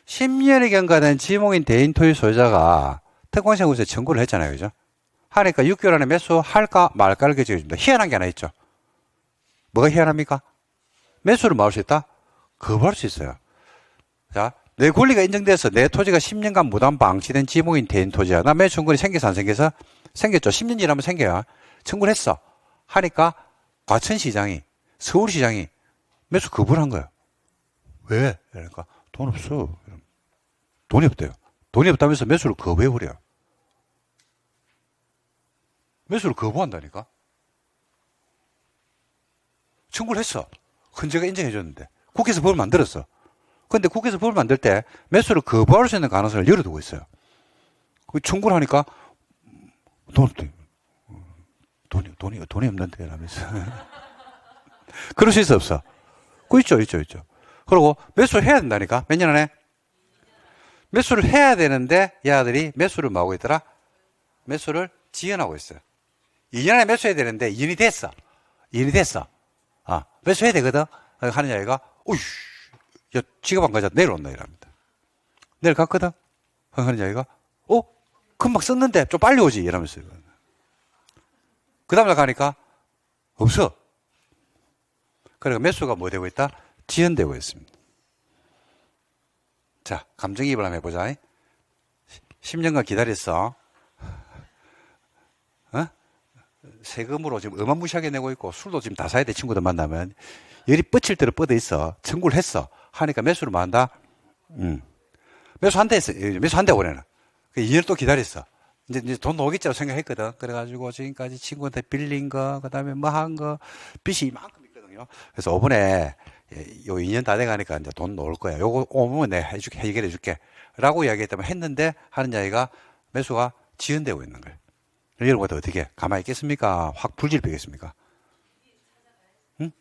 10년이 경과된 지목인 대인 토지 소유자가 특공시행구에서 청구를 했잖아요. 그죠? 하니까 6개월 안에 매수할까 말까를 결정해줍니다. 희한한 게 하나 있죠. 뭐가 희한합니까? 매수를 막을 수 있다? 거부할 수 있어요. 자, 내 권리가 인정돼서 내 토지가 10년간 무단 방치된 지목인 대인 토지야. 나 매수 청구이 생겨서 안 생겨서? 생겼죠. 10년 지나면 생겨요. 청구를 했어. 하니까 과천시장이, 서울시장이 매수 거부를 한 거예요. 왜? 그러니까 돈 없어. 돈이 없대요. 돈이 없다면서 매수를 거부해버려요. 매수를 거부한다니까? 청구를 했어. 헌재가 인정해줬는데. 국회에서 법을 만들었어. 그런데 국회에서 법을 만들 때 매수를 거부할 수 있는 가능성을 열어두고 있어요. 그 청구를 하니까 돈이 없는데 라면서. 그럴 수 있어, 없어? 그 있죠. 그리고 매수를 해야 된다니까? 몇 년 안에? 매수를 해야 되는데, 이 아들이 매수를 뭐 하고 있더라? 매수를 지연하고 있어요. 2년 안에 매수해야 되는데, 2년이 됐어. 아, 매수해야 되거든? 하는 아이가, 오이씨, 야, 지갑 안 가자. 내려온다, 이랍니다. 내려갔거든? 하는 아이가, 금방 썼는데, 좀 빨리 오지. 이러면서. 그 다음날 가니까, 없어. 그러니까 매수가 뭐 되고 있다? 지연되고 있습니다. 자, 감정이입을 한번 해보자. 10년간 기다렸어. 세금으로 지금 어마무시하게 내고 있고, 술도 지금 다 사야 돼, 친구들 만나면. 열이 뻗칠 대로 뻗어 있어. 청구를 했어. 하니까 매수를 뭐 한다? 매수 한대 했어. 매수 한대 올해는. 2년 또 기다렸어. 이제 돈 오겠지라고 생각했거든. 그래가지고 지금까지 친구한테 빌린 거, 그 다음에 뭐 한 거, 빚이 이만큼 있거든요. 그래서 5번에 요 2년 다 돼가니까 이제 돈 나올 거야. 요거 오면 내가 해결해 줄게. 라고 이야기했다면 했는데 하는 이야기가 매수가 지연되고 있는 거예요. 여러분들 어떻게 가만히 있겠습니까? 확 불질 비겠습니까? 응?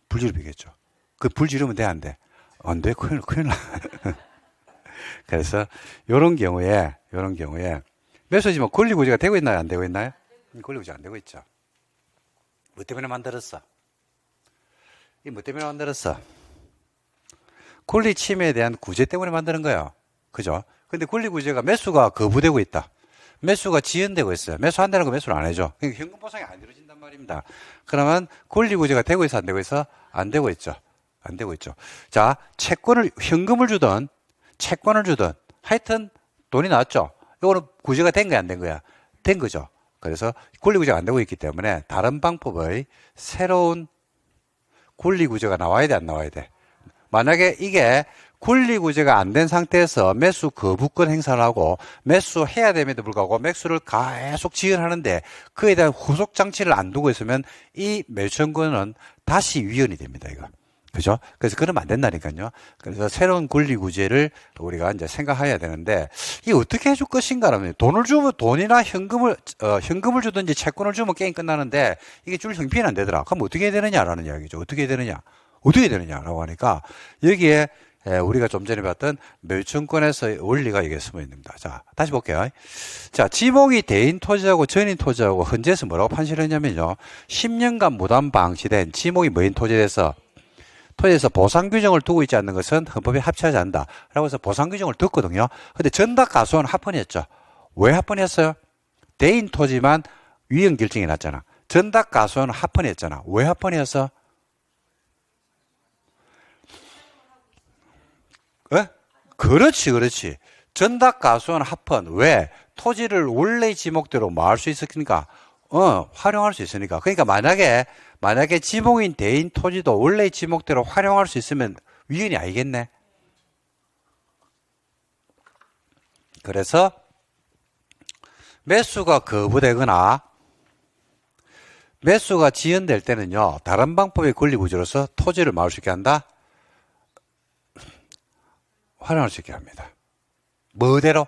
불질 비겠죠. 그 불지르면 돼, 안 돼? 안 돼, 큰일 나. 그래서 요런 경우에 매수지 뭐 권리구제가 되고 있나요? 안 되고 있나요? 권리구제 안 되고 있죠. 뭐 때문에 만들었어? 이 뭐 때문에 만들었어? 권리 침해에 대한 구제 때문에 만드는 거예요. 그죠? 근데 권리구제가 매수가 거부되고 있다. 매수가 지연되고 있어요. 매수한다는 거 매수를 안 해줘. 그러니까 현금 보상이 안 이루어진단 말입니다. 그러면 권리구제가 되고 있어? 안 되고 있어? 안 되고 있죠. 안 되고 있죠. 자, 현금을 주든 채권을 주든 하여튼 돈이 나왔죠. 이거는 구제가 된 거야, 안 된 거야? 된 거죠. 그래서 권리구제가 안 되고 있기 때문에 다른 방법의 새로운 권리구제가 나와야 돼, 안 나와야 돼? 만약에 이게 권리구제가 안 된 상태에서 매수 거부권 행사를 하고 매수해야 됨에도 불구하고 매수를 계속 지연하는데 그에 대한 후속 장치를 안 두고 있으면 이 매수권은 다시 위헌이 됩니다, 이거. 그죠? 그래서 그러면 안 된다니까요. 그래서 새로운 권리구제를 우리가 이제 생각해야 되는데, 이게 어떻게 해줄 것인가라면, 돈을 주면, 돈이나 현금을 주든지 채권을 주면 게임 끝나는데, 이게 줄 형편이 안 되더라. 그럼 어떻게 해야 되느냐라는 이야기죠. 어떻게 해야 되느냐라고 하니까, 여기에 우리가 좀 전에 봤던 매유증권에서의 원리가 이게 숨어 있습니다. 자, 다시 볼게요. 자, 지목이 대인 토지하고 전인 토지하고 헌재에서 뭐라고 판시를 했냐면요. 10년간 무단 방치된 지목이 뭐인 토지에서 보상 규정을 두고 있지 않는 것은 헌법에 합치하지 않는다. 라고 해서 보상 규정을 뒀거든요. 근데 전답 가수는 합헌했죠. 왜 합헌했어요? 대인 토지만 위헌 결정이 났잖아. 전답 가수는 합헌했잖아. 왜 합헌했어? 그렇지. 전답 가수는 합헌. 왜? 토지를 원래 지목대로 뭐 할 수 있으니까, 활용할 수 있으니까. 그러니까 만약에 지목인 대인 토지도 원래 지목대로 활용할 수 있으면 위헌이 아니겠네. 그래서 매수가 거부되거나 매수가 지연될 때는요, 다른 방법의 권리구조로서 토지를 마을 수 있게 한다? 활용할 수 있게 합니다. 뭐대로?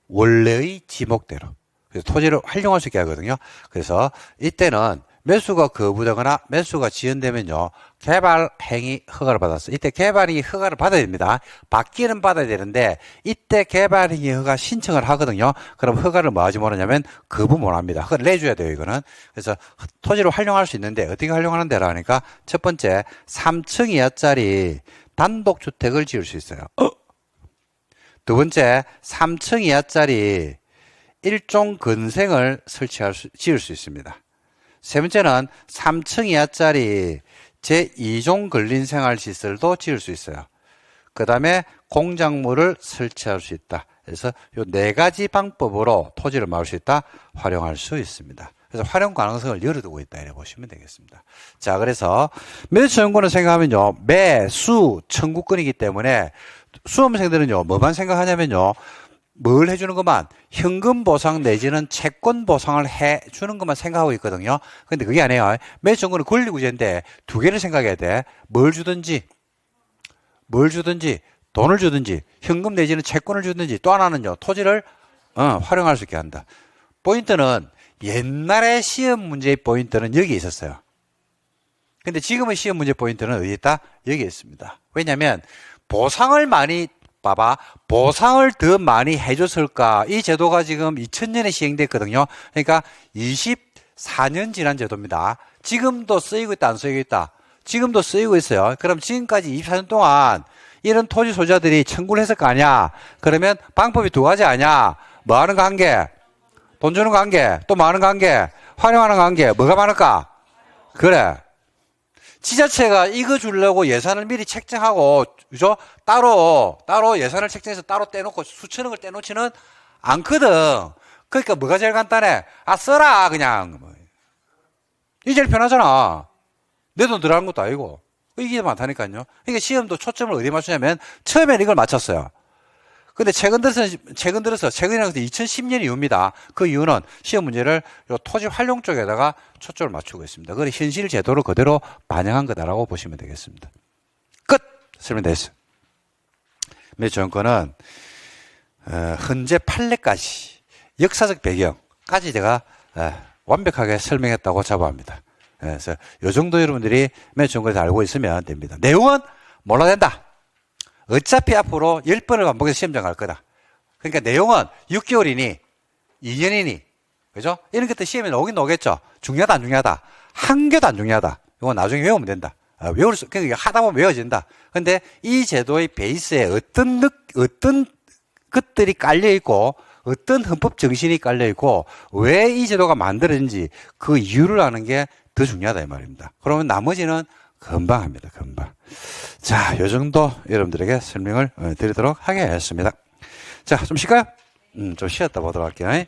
원래의 지목대로. 그래서 토지를 활용할 수 있게 하거든요. 그래서 이때는 매수가 거부되거나 매수가 지연되면요, 개발 행위 허가를 받았어. 이때 개발 행위 허가를 받아야 됩니다. 받기는 받아야 되는데 이때 개발 행위 허가 신청을 하거든요. 그럼 허가를 뭐 하지 못하냐면 거부 못 합니다. 허가를 내줘야 돼요, 이거는. 그래서 토지를 활용할 수 있는데 어떻게 활용하는 데라 하니까 첫 번째 3층 이하짜리 단독주택을 지을 수 있어요. 두 번째 3층 이하짜리 일종 건생을 지을 수 있습니다. 세 번째는 3층 이하짜리 제2종 근린생활시설도 지을 수 있어요. 그 다음에 공작물을 설치할 수 있다. 그래서 이 네 가지 방법으로 토지를 마을 수 있다. 활용할 수 있습니다. 그래서 활용 가능성을 열어두고 있다. 이렇게 보시면 되겠습니다. 자, 그래서 매수 청구권을 생각하면요, 매수 청구권이기 때문에 수험생들은요, 뭐만 생각하냐면요, 뭘 해주는 것만, 현금 보상 내지는 채권 보상을 해주는 것만 생각하고 있거든요. 근데 그게 아니에요. 매수 청구는 권리구제인데 두 개를 생각해야 돼. 뭘 주든지, 돈을 주든지, 현금 내지는 채권을 주든지, 또 하나는요, 토지를 활용할 수 있게 한다. 포인트는 옛날에 시험 문제의 포인트는 여기 있었어요. 근데 지금의 시험 문제 포인트는 어디 있다? 여기 있습니다. 왜냐면 보상을 더 많이 해줬을까? 이 제도가 지금 2000년에 시행됐거든요. 그러니까 24년 지난 제도입니다. 지금도 쓰이고 있다, 안 쓰이고 있다? 지금도 쓰이고 있어요. 그럼 지금까지 24년 동안 이런 토지 소유자들이 청구를 했을 거 아니야? 그러면 방법이 두 가지 아니야? 뭐 하는 거 한 개? 돈 주는 거 한 개? 또 뭐 하는 거 한 개? 활용하는 거 한 개? 뭐가 많을까? 그래. 지자체가 이거 주려고 예산을 미리 책정하고, 그죠? 따로 예산을 책정해서 따로 떼놓고 수천억을 떼놓지는 않거든. 그러니까 뭐가 제일 간단해? 써라, 그냥. 이게 제일 편하잖아. 내 돈 들어가는 것도 아니고. 이게 많다니까요. 그러니까 시험도 초점을 어디 맞추냐면, 처음에는 이걸 맞췄어요. 근데 최근이라서 2010년 이후입니다. 그 이유는 시험 문제를 토지 활용 쪽에다가 초점을 맞추고 있습니다. 그걸 현실 제도를 그대로 반영한 거다라고 보시면 되겠습니다. 끝! 설명됐어요. 매수청구권은 헌재 판례까지 역사적 배경까지 제가 완벽하게 설명했다고 자부합니다. 그래서 이 정도 여러분들이 매수청구권에서 알고 있으면 됩니다. 내용은 몰라도 된다. 어차피 앞으로 10번을 반복해서 시험장 갈 거다. 그러니까 내용은 6개월이니 2년이니 그죠? 이런 것들 시험에 나오긴 나오겠죠. 중요하다 안 중요하다? 한 개도 안 중요하다. 이건 나중에 외우면 된다. 그러니까 하다 보면 외워진다. 근데 이 제도의 베이스에 어떤 것들이 깔려있고 어떤 헌법 정신이 깔려있고 왜 이 제도가 만들어진지 그 이유를 아는 게 더 중요하다 이 말입니다. 그러면 나머지는 금방 합니다. 금방. 자, 요 정도 여러분들에게 설명을 드리도록 하겠습니다. 자, 좀 쉴까요? 좀 쉬었다 보도록 할게요.